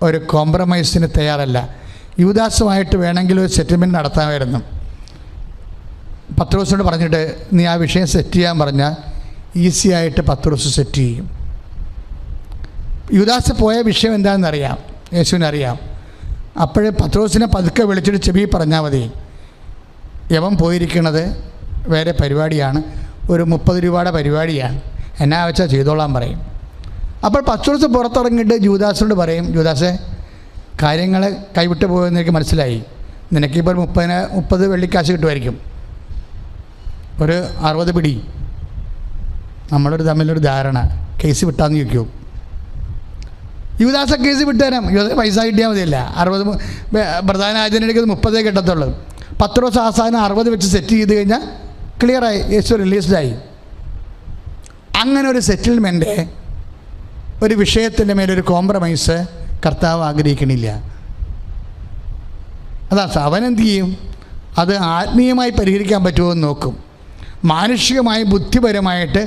ഒരു കോംപ്രമൈസിന് തയ്യാറല്ല. യൂദാസുമായിട്ട് വേണമെങ്കിൽ ഒരു സെറ്റിൽമെൻറ്റ് നടത്താമായിരുന്നു. പത്രോസിനോട് പറഞ്ഞിട്ട് നീ ആ വിഷയം സെറ്റ് ചെയ്യാൻ പറഞ്ഞാൽ ഈസി ആയിട്ട് പത്രോസ് സെറ്റ് ചെയ്യും. യൂദാസ് പോയ വിഷയം എന്താണെന്നറിയാം, യേശുവിനറിയാം. അപ്പോഴേ പത്രോസിനെ പതുക്കെ വിളിച്ചിട്ട് ചെവി പറഞ്ഞാൽ മതി, യവൻ പോയിരിക്കണത് വേറെ പരിപാടിയാണ്, ഒരു 30 രൂപയുടെ പരിപാടിയാണ്, എന്നാ വെച്ചാൽ ചെയ്തോളാൻ പറയും. അപ്പോൾ പത്രോസ് പുറത്തിറങ്ങിയിട്ട് യൂദാസിനോട് പറയും, യൂദാസേ കാര്യങ്ങൾ കൈവിട്ട് പോയെന്ന് എനിക്ക് മനസ്സിലായി, നിനക്കിപ്പോൾ 30 വെള്ളിക്കാശ് കിട്ടുമായിരിക്കും, ഒരു 60 പിടി, നമ്മളൊരു തമ്മിലൊരു ധാരണ, കേസ് വിട്ടാന്ന് ചോദിക്കൂ. യൂദാസ കേസ് വിട്ടുതരാം, യൂദാസ് പൈസ കിട്ടിയാൽ മതിയല്ല. 60 പ്രധാന ആചാര്യക്ക് 30 കിട്ടത്തുള്ളൂ. പത്രോസ് അവസാനം 60 വെച്ച് സെറ്റ് ചെയ്ത് കഴിഞ്ഞാൽ ക്ലിയറായി, യേശു റിലീസ്ഡായി. അങ്ങനെ ഒരു സെറ്റിൽമെൻറ്റ്, ഒരു വിഷയത്തിൻ്റെ മേലൊരു കോംപ്രമൈസ് കർത്താവ് ആഗ്രഹിക്കണില്ല. അതാ അവനെന്ത് ചെയ്യും? അത് ആത്മീയമായി പരിഹരിക്കാൻ പറ്റുമോ എന്ന് നോക്കും. മാനുഷികമായി ബുദ്ധിപരമായിട്ട്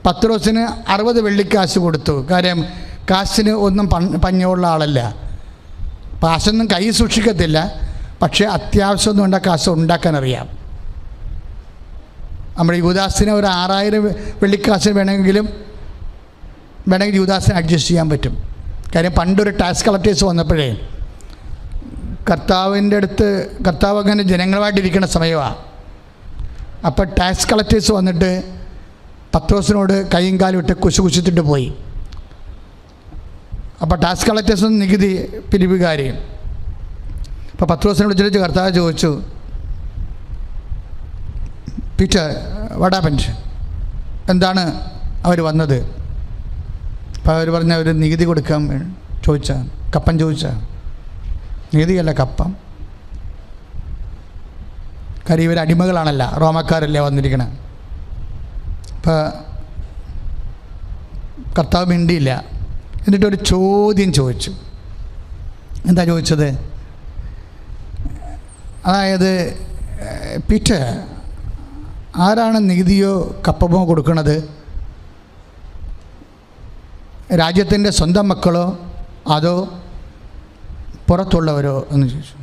പത്രോസിന് 60 വെള്ളിക്കാശ് കൊടുത്തു. കാര്യം കാശിന് ഒന്നും പഞ്ഞമുള്ള ആളല്ല, കാശൊന്നും കൈ സൂക്ഷിക്കത്തില്ല. പക്ഷേ അത്യാവശ്യമൊന്നും വേണ്ട കാശ് ഉണ്ടാക്കാനറിയാം. നമ്മുടെ യൂദാസിനെ ഒരു 6000 വെള്ളിക്കാശ് വേണമെങ്കിൽ യൂദാസിനെ അഡ്ജസ്റ്റ് ചെയ്യാൻ പറ്റും. കാര്യം പണ്ടൊരു ടാക്സ് കളക്ടേഴ്സ് വന്നപ്പോഴേ കർത്താവ് അങ്ങനെ ജനങ്ങളുമായിട്ടിരിക്കുന്ന സമയമാണ്. അപ്പോൾ ടാക്സ് കളക്ടേഴ്സ് വന്നിട്ട് പത്രോസിനോട് കൈയും കാലും ഇട്ട് കുശിച്ചിട്ട് പോയി. അപ്പോൾ ടാക്സ് കളക്ടേഴ്സും നികുതി പിരിവുകാരെയും. അപ്പോൾ പത്രോസിനെ വിളിച്ചിട്ട് കർത്താവ് ചോദിച്ചു, പീറ്റർ വാട്ട് ഹാപ്പൻഡ്, എന്താണ് അവർ വന്നത്? അപ്പോൾ അവർ പറഞ്ഞ അവർ നികുതി കൊടുക്കാൻ ചോദിച്ചാൽ, കപ്പം ചോദിച്ചാൽ. നികുതിയല്ല, കപ്പം. കാര്യം ഇവർ അടിമകളാണല്ല, റോമക്കാരല്ലേ വന്നിരിക്കണേ. അപ്പോൾ കർത്താവ് മിണ്ടിയില്ല. എന്നിട്ടൊരു ചോദ്യം ചോദിച്ചു. എന്താ ചോദിച്ചത്? അതായത്, പീറ്റർ, ആരാണ് നികുതിയോ കപ്പമോ കൊടുക്കുന്നത്? രാജ്യത്തിൻ്റെ സ്വന്തം മക്കളോ അതോ പുറത്തുള്ളവരോ എന്ന് ചോദിച്ചു.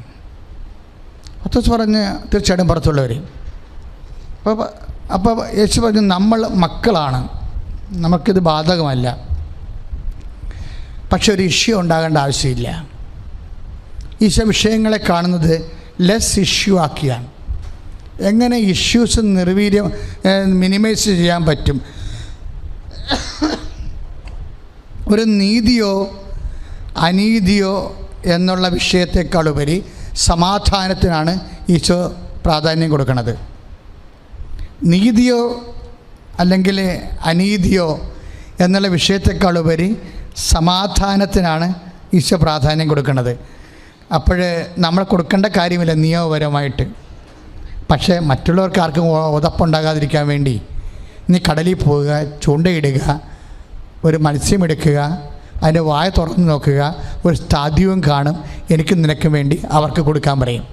പത്രോസ് പറഞ്ഞ് തീർച്ചയായിട്ടും പുറത്തുള്ളവർ. അപ്പോൾ യേശു പറഞ്ഞു, നമ്മൾ മക്കളാണ്, നമുക്കിത് ബാധകമല്ല. പക്ഷെ ഒരു ഇഷ്യൂ ഉണ്ടാകേണ്ട ആവശ്യമില്ല. ഈശോ വിഷയങ്ങളെ കാണുന്നത് ലെസ് ഇഷ്യൂ ആക്കിയാണ്. എങ്ങനെ ഇഷ്യൂസ് മിനിമൈസ് ചെയ്യാൻ പറ്റും. ഒരു നീതിയോ അനീതിയോ എന്നുള്ള വിഷയത്തെക്കാളുപരി സമാധാനത്തിനാണ് ഈശോ പ്രാധാന്യം കൊടുക്കുന്നത്. നീതിയോ അല്ലെങ്കിൽ അനീതിയോ എന്നുള്ള വിഷയത്തെക്കാളുപരി സമാധാനത്തിനാണ് ഈശോ പ്രാധാന്യം കൊടുക്കുന്നത്. അപ്പോൾ നമ്മൾ കൊടുക്കേണ്ട കാര്യമില്ല നിയമപരമായിട്ട്. പക്ഷേ മറ്റുള്ളവർക്ക് ആർക്കും ഉതപ്പുണ്ടാകാതിരിക്കാൻ വേണ്ടി നീ കടലിൽ പോവുക, ചൂണ്ടയിടുക, ഒരു മത്സ്യമെടുക്കുക, അതിൻ്റെ വായ തുറന്ന് നോക്കുക, ഒരു സ്ഥാദ്യവും കാണും, എനിക്കും നിനക്കും വേണ്ടി അവർക്ക് കൊടുക്കാൻ പറയും.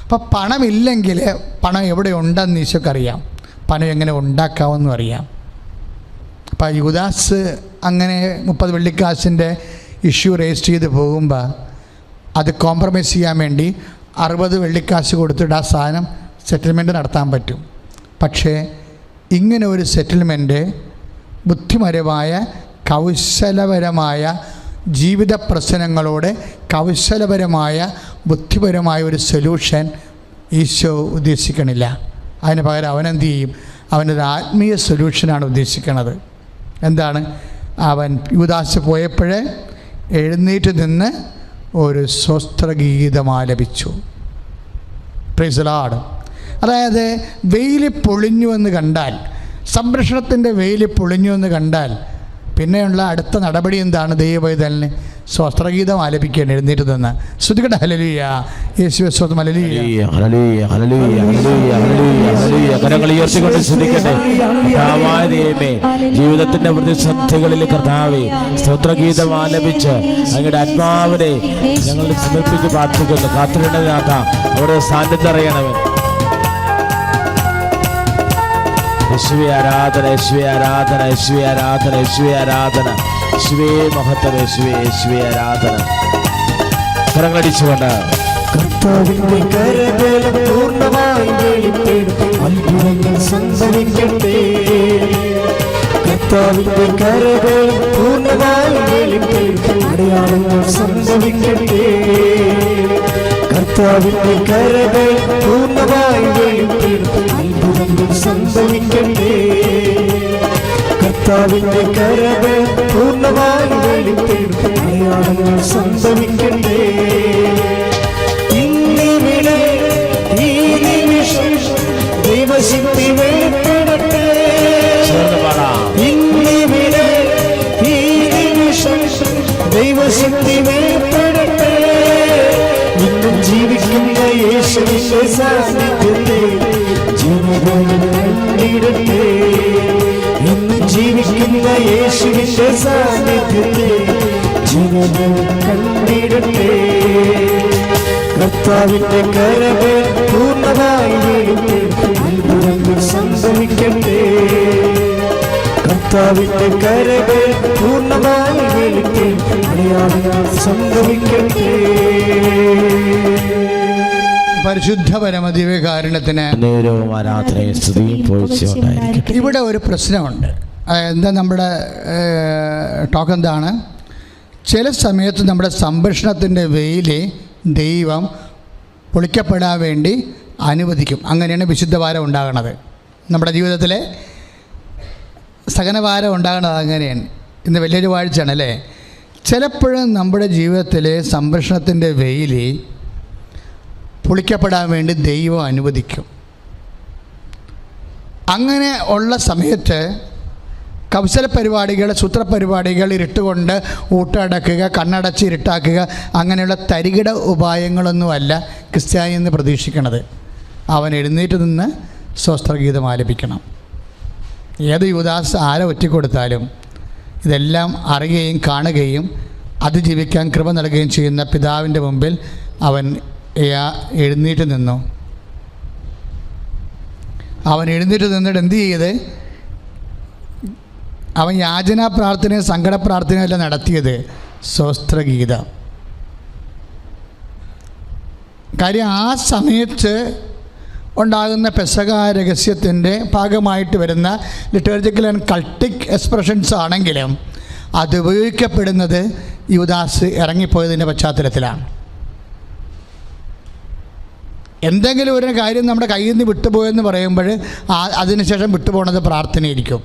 അപ്പോൾ പണമില്ലെങ്കിൽ പണം എവിടെ ഉണ്ടെന്ന് ഈശോക്കറിയാം, പണം എങ്ങനെ ഉണ്ടാക്കാമെന്നും അറിയാം. അപ്പോൾ യൂദാസ് അങ്ങനെ 30 വെള്ളിക്കാശിൻ്റെ ഇഷ്യൂ രജിസ്റ്റർ ചെയ്ത് പോകുമ്പോൾ അത് കോംപ്രമൈസ് ചെയ്യാൻ വേണ്ടി 60 വെള്ളിക്കാശ് കൊടുത്തിട്ട് ആ സാധനം സെറ്റിൽമെൻറ്റ് നടത്താൻ പറ്റും. പക്ഷേ ഇങ്ങനെ ഒരു സെറ്റിൽമെൻറ്റ് ബുദ്ധിപരമായ കൗശലപരമായ ജീവിത പ്രശ്നങ്ങളോട് കൗശലപരമായ ബുദ്ധിപരമായ ഒരു സൊല്യൂഷൻ ഈശോ ഉദ്ദേശിക്കണില്ല. അതിന് പകരം അവനെന്ത് ചെയ്യും? അവനൊരു ആത്മീയ സൊല്യൂഷനാണ് ഉദ്ദേശിക്കുന്നത്. എന്താണ്? അവൻ യൂദാസ് പോയപ്പോഴേ എഴുന്നേറ്റ് നിന്ന് ഒരു സ്വസ്ത്രഗീതം ആലപിച്ചു. Praise the Lord. അതായത് വെയിൽ പൊളിഞ്ഞു എന്ന് കണ്ടാൽ, സംരക്ഷണത്തിൻ്റെ വെയിൽ പൊളിഞ്ഞു എന്ന് കണ്ടാൽ പിന്നെയുള്ള അടുത്ത നടപടി എന്താണ്? ദൈവപൈതലിന് സ്വസ്ത്രഗീതം ആലപിക്കാൻ എഴുന്നേറ്റ് നിന്ന് ശ്രുതികട ഹല്ലേലൂയ, യേശുവേ സ്തോത്രം, ഹല്ലേലൂയ, ഹല്ലേലൂയ, ഹല്ലേലൂയ, ഹല്ലേലൂയ, ഹല്ലേലൂയ. കരങ്ങൾ ഉയർത്തിക്കൊണ്ട് സ്തുതിക്കട്ടെ. കർത്താവായ ദൈവമേ, ജീവിതത്തിന്റെ പ്രതിസന്ധികളിൽ കർത്താവേ സ്തോത്രഗീതം ആലപിച്ച് അങ്ങയുടെ ആത്മാവിനെ ഞങ്ങൾ സമർപ്പിച്ച് പ്രാർത്ഥിക്കുന്നു. കാത്തിരുന്നതിനാഥ അവിടെ സാന്നിധ്യം അറിയണമേ. യേശുവേ ആരാധന, യേശുവേ ആരാധന, യേശുവേ ആരാധന, യേശുവേ ആരാധന, യേശുവേ മഹത്വം, യേശുവേ, യേശുവേ ആരാധന. കരങ്ങളടിച്ചുകൊണ്ട് കർത്താവിന്റെ കരബലം പൂർണ്ണമായി വെളിപ്പെടും, അത്ഭുതങ്ങൾ സംഭവിക്കട്ടെ. കർത്താവിന്റെ കരബലം പൂർണ്ണമായി വെളിപ്പെടും, അടയാളങ്ങൾ സംഭവിക്കട്ടെ. കർത്താവിന്റെ കരബലം പൂർണ്ണമായി വെളിപ്പെടും, അത്ഭുതങ്ങൾ സംഭവിക്കട്ടെ. കർത്താവിന്റെ കരബലം പൂർണ്ണമായി വെളിപ്പെടും, അടയാളങ്ങൾ സംഭവിക്കട്ടെ. ഇന്നിവിടെ ഈ നിമിഷം ദൈവശക്തി വെളിപ്പെടട്ടെ. ഇന്നിവിടെ ഈ നിമിഷം ദൈവശക്തി വെളിപ്പെടട്ടെ. ഇന്നും ജീവിക്കുന്ന യേശുവിന്റെ സാന്നിധ്യത്തെ ജീവൻ കണ്ടിടട്ടെ. ഇന്നും ജീവിക്കുന്ന യേശുവിന്റെ സാന്നിധ്യത്തെ ജീവൻ കണ്ടിടട്ടെ. കർത്താവിന്റെ കരബലം പൂർണ്ണമായി വെളിപ്പെടും, അത്ഭുതങ്ങൾ സംഭവിക്കട്ടെ. കർത്താവിന്റെ കരബലം പൂർണ്ണമായി വെളിപ്പെടും, അടയാളങ്ങൾ സംഭവിക്കട്ടെ. പരിശുദ്ധ പരമദിവ്യകാരുണ്യത്തിന് ഇവിടെ ഒരു പ്രശ്നമുണ്ട്. എന്താ നമ്മുടെ ടോക്ക് എന്താണ്? ചില സമയത്ത് നമ്മുടെ സംരക്ഷണത്തിൻ്റെ വെയിൽ ദൈവം പൊളിക്കപ്പെടാൻ വേണ്ടി അനുവദിക്കും. അങ്ങനെയാണ് വിശുദ്ധവാരം ഉണ്ടാകുന്നത്. നമ്മുടെ ജീവിതത്തിലെ സഹനവാരം ഉണ്ടാകുന്നത് അങ്ങനെയാണ്. ഇന്ന് വലിയൊരു വാഴ്ചയാണ് അല്ലേ? ചിലപ്പോഴും നമ്മുടെ ജീവിതത്തിലെ സംരക്ഷണത്തിൻ്റെ വെയിൽ പൊളിക്കപ്പെടാൻ വേണ്ടി ദൈവം അനുവദിക്കും. അങ്ങനെ ഉള്ള സമയത്ത് കൗശല പരിപാടികൾ, സൂത്രപരിപാടികൾ, ഇരുട്ടുകൊണ്ട് ഊട്ടടക്കുക, കണ്ണടച്ച് ഇരുട്ടാക്കുക, അങ്ങനെയുള്ള തരികിട ഉപായങ്ങളൊന്നുമല്ല ക്രിസ്ത്യാനി എന്ന് പ്രതീക്ഷിക്കണത്. അവൻ എഴുന്നേറ്റ് നിന്ന് സ്വസ്ത്രഗീതം ആലപിക്കണം. ഏത് യൂദാസ് ആരെ ഒറ്റിക്കൊടുത്താലും ഇതെല്ലാം അറിയുകയും കാണുകയും അതിജീവിക്കാൻ കൃപ നൽകുകയും ചെയ്യുന്ന പിതാവിൻ്റെ മുമ്പിൽ അവൻ എഴുന്നേറ്റ് നിന്നു. അവൻ എഴുന്നേറ്റ് നിന്നിട്ട് എന്ത് ചെയ്ത്? അവൻ യാചനാ പ്രാർത്ഥനയും സങ്കട പ്രാർത്ഥനയും അല്ല നടത്തിയത്, സ്വസ്ത്രഗീതം. കാര്യം ആ സമയത്ത് ഉണ്ടാകുന്ന പെസഹ രഹസ്യത്തിൻ്റെ ഭാഗമായിട്ട് വരുന്ന ലിറ്റർജിക്കൽ ആൻഡ് കൾട്ടിക് എക്സ്പ്രഷൻസ് ആണെങ്കിലും അത് ഉപയോഗിക്കപ്പെടുന്നത് യൂദാസ് ഇറങ്ങിപ്പോയതിൻ്റെ പശ്ചാത്തലത്തിലാണ്. എന്തെങ്കിലും ഒരു കാര്യം നമ്മുടെ കയ്യിൽ നിന്ന് വിട്ടുപോയെന്ന് പറയുമ്പോൾ അതിനുശേഷം വിട്ടുപോകുന്നത് പ്രാർത്ഥനയായിരിക്കും.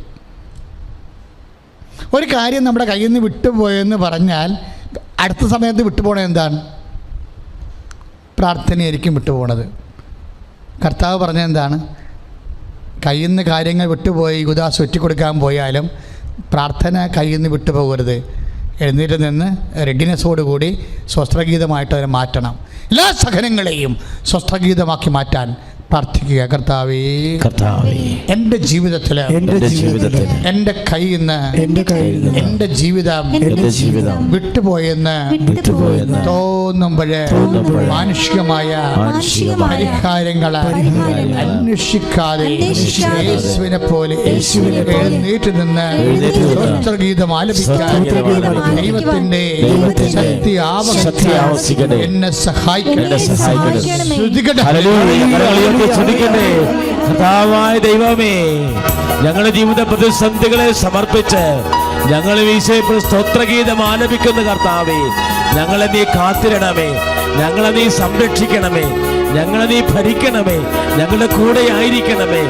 ഒരു കാര്യം നമ്മുടെ കയ്യിൽ നിന്ന് വിട്ടുപോയെന്ന് പറഞ്ഞാൽ അടുത്ത സമയത്ത് വിട്ടുപോകണത് എന്താണ്? പ്രാർത്ഥനയായിരിക്കും വിട്ടുപോകണത്. കർത്താവ് പറഞ്ഞത് എന്താണ്? കയ്യിൽ നിന്ന് കാര്യങ്ങൾ വിട്ടുപോയി യൂദാസ് ഒറ്റിക്കൊടുക്കാൻ പോയാലും പ്രാർത്ഥന കയ്യിൽ നിന്ന് വിട്ടുപോകരുത്. എഴുന്നേറ്റ് നിന്ന് റെഡിനെസ്സോടുകൂടി സ്വസ്ത്രഗീതമായിട്ട് അതിനെ മാറ്റണം. എല്ലാ സഹനങ്ങളെയും സ്വസ്ത്രഗീതമാക്കി മാറ്റാൻ പ്രാർത്ഥിക്കുക. കർത്താവേ, എൻ്റെ ജീവിതത്തിൽ എൻ്റെ കയ്യിൽ നിന്ന് എൻ്റെ ജീവിതം വിട്ടുപോയെന്ന് തോന്നുമ്പോൾ മാനുഷികമായ പരിഹാരങ്ങളെ അന്വേഷിക്കാതെ യേശുവിനെ പോലെ എഴുന്നേറ്റ് നിന്ന് സ്വസ്ത്രഗീതം ആലപിക്കാൻ ദൈവത്തിൻ്റെ ശക്തി ആവശ്യം എന്നെ സഹായിക്കണം. കർത്താവായ ദൈവമേ, ഞങ്ങളുടെ ജീവിത പ്രതിസന്ധികളെ സമർപ്പിച്ച് ഞങ്ങൾ ഈശോയെ സ്തോത്രഗീതം ആലപിക്കുന്ന കർത്താവേ, ഞങ്ങളെ നീ കാത്തിരണമേ, ഞങ്ങളെ നീ സംരക്ഷിക്കണമേ, ഞങ്ങളെ നീ ഭരിക്കണമേ, ഞങ്ങളുടെ കൂടെ ആയിരിക്കണമേ.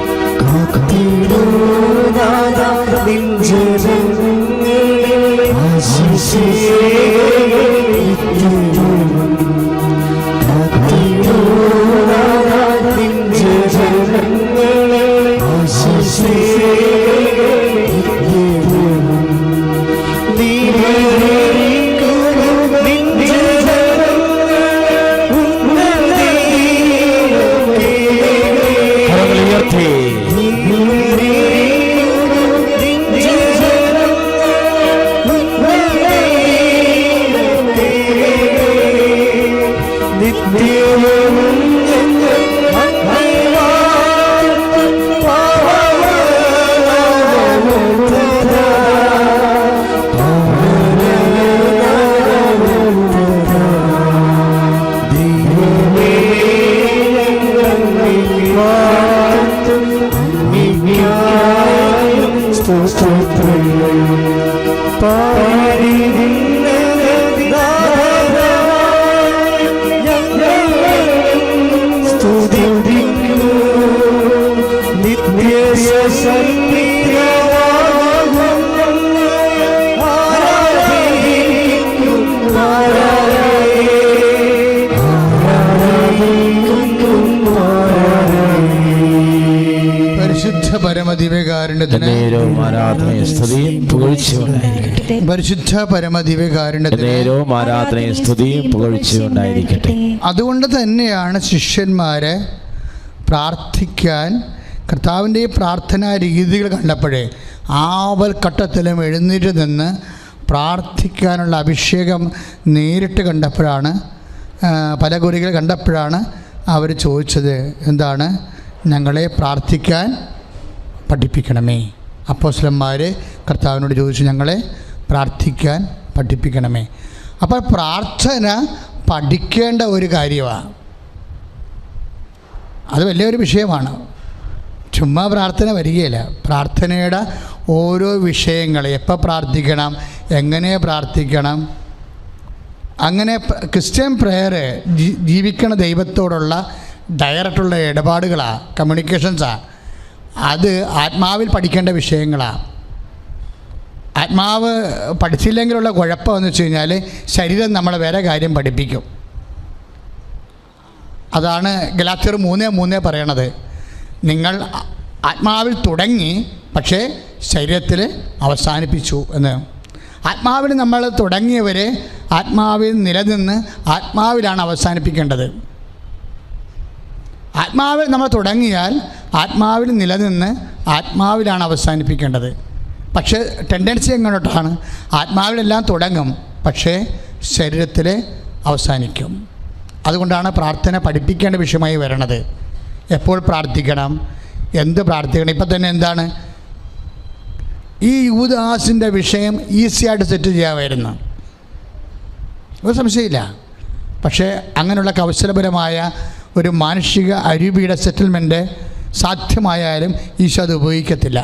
അതുകൊണ്ട് തന്നെയാണ് ശിഷ്യന്മാരെ പ്രാർത്ഥിക്കാൻ കർത്താവിൻ്റെ ഈ പ്രാർത്ഥനാ രീതികൾ കണ്ടപ്പോഴേ ആവൽഘട്ടത്തിലും എഴുന്നേറ്റ് നിന്ന് പ്രാർത്ഥിക്കാനുള്ള അഭിഷേകം നേരിട്ട് കണ്ടപ്പോഴാണ്, പല കുറികൾ കണ്ടപ്പോഴാണ് അവർ ചോദിച്ചത് എന്താണ്? ഞങ്ങളെ പ്രാർത്ഥിക്കാൻ പഠിപ്പിക്കണമേ. അപ്പോസ്തലന്മാർ കർത്താവിനോട് ചോദിച്ചു, ഞങ്ങളെ പ്രാർത്ഥിക്കാൻ പഠിപ്പിക്കണമേ. അപ്പോൾ പ്രാർത്ഥന പഠിക്കേണ്ട ഒരു കാര്യമാണ്. അത് വലിയൊരു വിഷയമാണ്. ചുമ്മാ പ്രാർത്ഥന വരികയില്ല. പ്രാർത്ഥനയുടെ ഓരോ വിഷയങ്ങൾ, എപ്പോൾ പ്രാർത്ഥിക്കണം, എങ്ങനെ പ്രാർത്ഥിക്കണം, അങ്ങനെ ക്രിസ്ത്യൻ പ്രെയർ ജീവിക്കണ ദൈവത്തോടുള്ള ഡയറക്റ്റുള്ള ഇടപാടുകളാണ്, കമ്മ്യൂണിക്കേഷൻസാണ്. അത് ആത്മാവിൽ പഠിക്കേണ്ട വിഷയങ്ങളാണ്. ആത്മാവ് പഠിച്ചില്ലെങ്കിലുള്ള കുഴപ്പമെന്ന് വെച്ച് കഴിഞ്ഞാൽ ശരീരം നമ്മളെ വേറെ കാര്യം പഠിപ്പിക്കും. അതാണ് ഗലാത്യർ 3:3 പറയണത്. നിങ്ങൾ ആത്മാവിൽ തുടങ്ങി പക്ഷേ ശരീരത്തിൽ അവസാനിപ്പിച്ചു എന്ന്. ആത്മാവിൽ നമ്മൾ തുടങ്ങിയവരെ ആത്മാവിൽ നിലനിന്ന് ആത്മാവിലാണ് അവസാനിപ്പിക്കേണ്ടത്. ആത്മാവിൽ നമ്മൾ തുടങ്ങിയാൽ ആത്മാവിൽ നിലനിന്ന് ആത്മാവിലാണ് അവസാനിപ്പിക്കേണ്ടത്. പക്ഷേ ടെൻഡൻസി എങ്ങോട്ടാണ്? ആത്മാവിലെല്ലാം തുടങ്ങും, പക്ഷേ ശരീരത്തിൽ അവസാനിക്കും. അതുകൊണ്ടാണ് പ്രാർത്ഥന പഠിപ്പിക്കേണ്ട വിഷയമായി വരണത്. എപ്പോൾ പ്രാർത്ഥിക്കണം, എന്ത് പ്രാർത്ഥിക്കണം. ഇപ്പം തന്നെ എന്താണ് ഈ യൂദാസിൻ്റെ വിഷയം ഈസിയായിട്ട് സെറ്റ് ചെയ്യാമായിരുന്നു, ഒരു സംശയമില്ല. പക്ഷേ അങ്ങനെയുള്ള കൗശലപരമായ ഒരു മാനുഷിക അരൂപിയുടെ സെറ്റിൽമെൻറ്റ് സാധ്യമായാലും ഈശോ അത് ഉപയോഗിക്കത്തില്ല.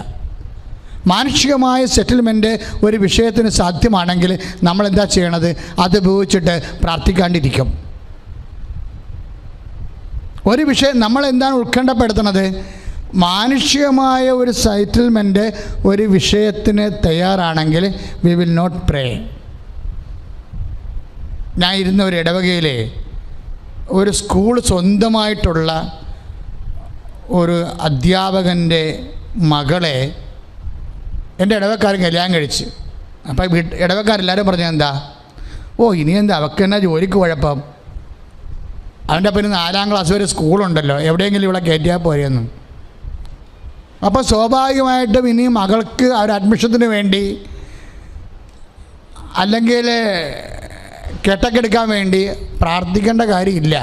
മാനുഷികമായ സെറ്റിൽമെൻറ്റ് ഒരു വിഷയത്തിന് സാധ്യമാണെങ്കിൽ നമ്മളെന്താ ചെയ്യണത്? അത് ഉപയോഗിച്ചിട്ട് പ്രാർത്ഥിക്കാണ്ടിരിക്കും. ഒരു വിഷയം നമ്മളെന്താണ് ഉത്കണ്ഠപ്പെടുത്തുന്നത്? മാനുഷികമായ ഒരു സെറ്റിൽമെൻറ്റ് ഒരു വിഷയത്തിന് തയ്യാറാണെങ്കിൽ വി വിൽ നോട്ട് പ്രേ. ഞാൻ ഇരുന്ന ഒരു ഇടവകയിലെ ഒരു സ്കൂൾ സ്വന്തമായിട്ടുള്ള ഒരു അധ്യാപകൻ്റെ മകളെ എൻ്റെ ഇടവക്കാരൻ കല്യാണം കഴിച്ച്. അപ്പോൾ ഇടവക്കാരെല്ലാവരും പറഞ്ഞത് എന്താ? ഇനി എന്താ അവൾക്ക് എന്നാ ജോലിക്ക് കുഴപ്പം? അവൻ്റെ പിന്നെ 4ാം ക്ലാസ് വരെ സ്കൂളുണ്ടല്ലോ, എവിടെയെങ്കിലും ഇവിടെ കയറ്റിയാൽ പോരെയെന്നും. അപ്പോൾ സ്വാഭാവികമായിട്ടും ഇനി മകൾക്ക് ഒരു അഡ്മിഷത്തിന് വേണ്ടി അല്ലെങ്കിൽ കെട്ടക്കെടുക്കാൻ വേണ്ടി പ്രാർത്ഥിക്കേണ്ട കാര്യമില്ല.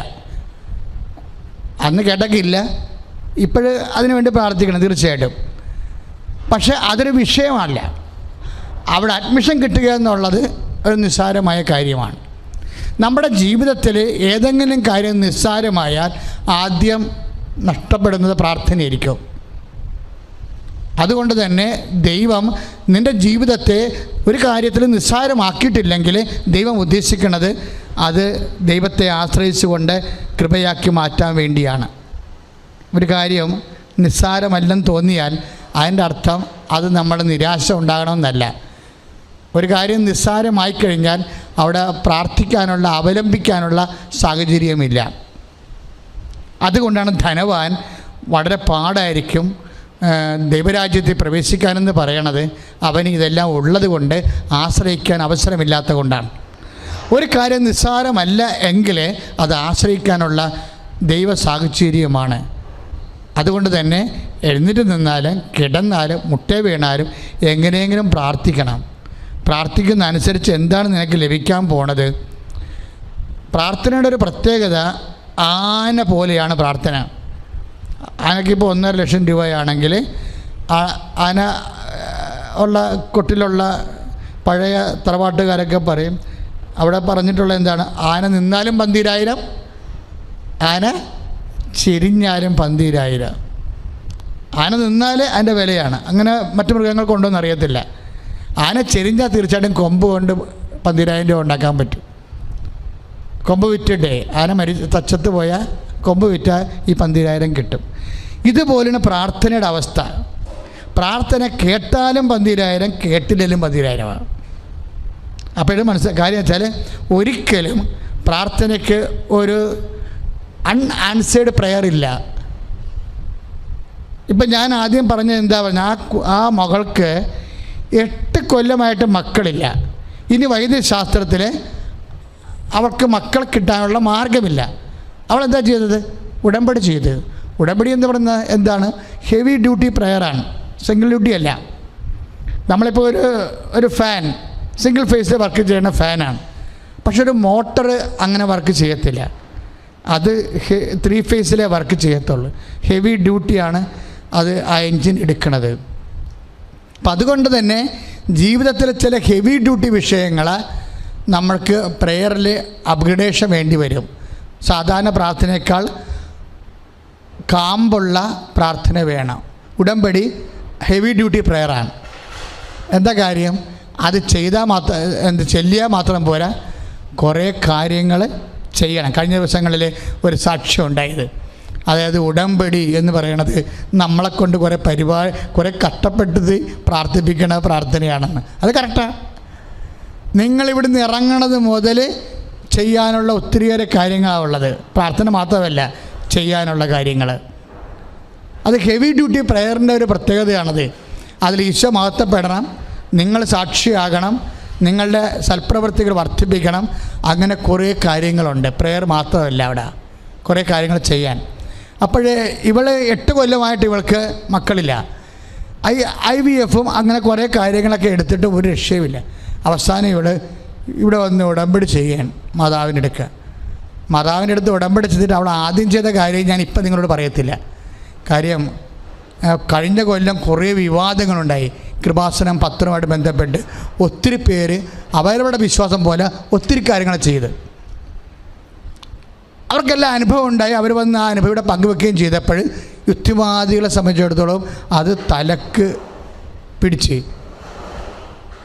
അന്ന് കെട്ടക്കില്ല, ഇപ്പോഴ് അതിനു വേണ്ടി പ്രാർത്ഥിക്കണം തീർച്ചയായിട്ടും. പക്ഷേ അതൊരു വിഷയമല്ല. അവിടെ അഡ്മിഷൻ കിട്ടുക എന്നുള്ളത് ഒരു നിസ്സാരമായ കാര്യമാണ്. നമ്മുടെ ജീവിതത്തിൽ ഏതെങ്കിലും കാര്യം നിസ്സാരമായാൽ ആദ്യം നഷ്ടപ്പെടുന്നത് പ്രാർത്ഥനയായിരിക്കും. അതുകൊണ്ട് തന്നെ ദൈവം നിൻ്റെ ജീവിതത്തെ ഒരു കാര്യത്തിൽ നിസ്സാരമാക്കിയിട്ടില്ലെങ്കിൽ ദൈവം ഉദ്ദേശിക്കുന്നത് അത് ദൈവത്തെ ആശ്രയിച്ചുകൊണ്ട് കൃപയാക്കി മാറ്റാൻ വേണ്ടിയാണ്. ഒരു കാര്യം നിസ്സാരമല്ലെന്ന് തോന്നിയാൽ അതിൻ്റെ അർത്ഥം അത് നമ്മുടെ നിരാശ ഉണ്ടാകണമെന്നല്ല. ഒരു കാര്യം നിസ്സാരമായി കഴിഞ്ഞാൽ അവിടെ പ്രാർത്ഥിക്കാനുള്ള അവലംബിക്കാനുള്ള സാഹചര്യമില്ല. അതുകൊണ്ടാണ് ധനവാൻ വളരെ പാടായിരിക്കും ദൈവരാജ്യത്തിൽ പ്രവേശിക്കാനെന്ന് പറയണത്. അവന് ഇതെല്ലാം ഉള്ളത് കൊണ്ട് ആശ്രയിക്കാൻ അവസരമില്ലാത്ത കൊണ്ടാണ്. ഒരു കാര്യം നിസ്സാരമല്ല എങ്കിൽ അത് ആശ്രയിക്കാനുള്ള ദൈവ സാഹചര്യമാണ്. അതുകൊണ്ട് തന്നെ എഴുന്നേറ്റ് നിന്നാലും കിടന്നാലും മുട്ട വീണാലും എങ്ങനെയെങ്കിലും പ്രാർത്ഥിക്കണം. പ്രാർത്ഥിക്കുന്ന അനുസരിച്ച് എന്താണ് നിനക്ക് ലഭിക്കാൻ പോണത്? പ്രാർത്ഥനയുടെ ഒരു പ്രത്യേകത, ആന പോലെയാണ് പ്രാർത്ഥന. ആനയ്ക്കിപ്പോൾ 1.5 ലക്ഷം രൂപയാണെങ്കിൽ ആന ഉള്ള കൊട്ടിലുള്ള പഴയ തറവാട്ടുകാരൊക്കെ പറയും, അവിടെ പറഞ്ഞിട്ടുള്ള എന്താണ്? ആന നിന്നാലും 12,000, ആന ചെരിഞ്ഞാലും 12,000. ആന നിന്നാൽ അതിൻ്റെ വിലയാണ്. അങ്ങനെ മറ്റു മൃഗങ്ങൾക്കുണ്ടോ എന്നറിയത്തില്ല. ആന ചെരിഞ്ഞാൽ തീർച്ചയായിട്ടും കൊമ്പ് കൊണ്ട് 12,000 രൂപ ഉണ്ടാക്കാൻ പറ്റും. കൊമ്പ് വിറ്റിട്ടേ ആന തച്ചത്ത് പോയാൽ കൊമ്പ് വിറ്റാൽ ഈ 12,000 കിട്ടും. ഇതുപോലെയാണ് പ്രാർത്ഥനയുടെ അവസ്ഥ. പ്രാർത്ഥന കേട്ടാലും 12,000, കേട്ടില്ലെങ്കിലും 12,000. അപ്പോഴും കാര്യം വെച്ചാൽ ഒരിക്കലും പ്രാർത്ഥനയ്ക്ക് ഒരു അൺആൻസേർഡ് പ്രെയർ ഇല്ല. ഇപ്പം ഞാൻ ആദ്യം പറഞ്ഞത് എന്താ പറഞ്ഞാൽ, ആ മകൾക്ക് 8 കൊല്ലമായിട്ട് മക്കളില്ല. ഇനി വൈദ്യശാസ്ത്രത്തിൽ അവൾക്ക് മക്കൾ കിട്ടാനുള്ള മാർഗമില്ല. അവളെന്താ ചെയ്തത്? ഉടമ്പടി ചെയ്ത്. ഉടമ്പടി എന്ന് പറയുന്നത് എന്താണ്? ഹെവി ഡ്യൂട്ടി പ്രെയറാണ്, സിംഗിൾ ഡ്യൂട്ടി അല്ല. നമ്മളിപ്പോൾ ഒരു ഫാൻ സിംഗിൾ ഫേസിൽ വർക്ക് ചെയ്യുന്ന ഫാനാണ്. പക്ഷെ ഒരു മോട്ടർ അങ്ങനെ വർക്ക് ചെയ്യത്തില്ല. അത് 3 ഫേസിലേ വർക്ക് ചെയ്യത്തുള്ളൂ. ഹെവി ഡ്യൂട്ടിയാണ് അത് ആ എൻജിൻ എടുക്കുന്നത്. അപ്പം അതുകൊണ്ട് തന്നെ ജീവിതത്തിലെ ചില ഹെവി ഡ്യൂട്ടി വിഷയങ്ങൾ നമ്മൾക്ക് പ്രെയറിൽ അപ്ഗ്രഡേഷൻ വേണ്ടി വരും. സാധാരണ പ്രാർത്ഥനയേക്കാൾ കാമ്പുള്ള പ്രാർത്ഥന വേണം. ഉടമ്പടി ഹെവി ഡ്യൂട്ടി പ്രെയറാണ്. എന്താ കാര്യം? അത് ചെല്ലിയാൽ മാത്രം പോരാ, കുറേ കാര്യങ്ങൾ ചെയ്യണം. കഴിഞ്ഞ ദിവസങ്ങളിൽ ഒരു സാക്ഷ്യം ഉണ്ടായത്, അതായത് ഉടമ്പടി എന്ന് പറയണത് നമ്മളെക്കൊണ്ട് കുറേ കഷ്ടപ്പെട്ടത് പ്രാർത്ഥിപ്പിക്കണ പ്രാർത്ഥനയാണെന്ന്. അത് കറക്റ്റാണ്. നിങ്ങളിവിടുന്ന് ഇറങ്ങണത് മുതൽ ചെയ്യാനുള്ള ഒത്തിരിയേറെ കാര്യങ്ങളാണ് ഉള്ളത്. പ്രാർത്ഥന മാത്രമല്ല, ചെയ്യാനുള്ള കാര്യങ്ങൾ. അത് ഹെവി ഡ്യൂട്ടി പ്രെയറിൻ്റെ ഒരു പ്രത്യേകതയാണത്. അതിൽ ഈശോ മഹത്വപ്പെടണം, നിങ്ങൾ സാക്ഷിയാകണം, നിങ്ങളുടെ സൽപ്രവൃത്തികൾ വർദ്ധിപ്പിക്കണം. അങ്ങനെ കുറേ കാര്യങ്ങളുണ്ട്. പ്രെയർ മാത്രമല്ല, അവിടെ കുറേ കാര്യങ്ങൾ ചെയ്യാൻ. അപ്പോഴേ ഇവൾ 8 കൊല്ലമായിട്ട് ഇവൾക്ക് മക്കളില്ല. IVFും അങ്ങനെ കുറേ കാര്യങ്ങളൊക്കെ എടുത്തിട്ട് ഒരു രക്ഷയുമില്ല. അവസാനം ഇവിടെ വന്ന് ഉടമ്പടി ചെയ്യാൻ മാതാവിൻ്റെ അടുത്ത് ഉടമ്പടി ചെയ്തിട്ട് അവൾ ആദ്യം ചെയ്ത കാര്യം ഞാൻ ഇപ്പം നിങ്ങളോട് പറയത്തില്ല. കാര്യം കഴിഞ്ഞ കൊല്ലം കുറേ വിവാദങ്ങളുണ്ടായി. കൃപാസനം പത്രവുമായിട്ട് ബന്ധപ്പെട്ട് ഒത്തിരി പേര് അവരവരുടെ വിശ്വാസം പോലെ ഒത്തിരി കാര്യങ്ങൾ ചെയ്ത്. അവർക്കെല്ലാം അനുഭവം ഉണ്ടായി. അവർ വന്ന് ആ അനുഭവം ഇവിടെ പങ്കുവെക്കുകയും ചെയ്തപ്പോൾ യുക്തിവാദികളെ സംബന്ധിച്ചിടത്തോളം അത് തലക്ക് പിടിച്ച്.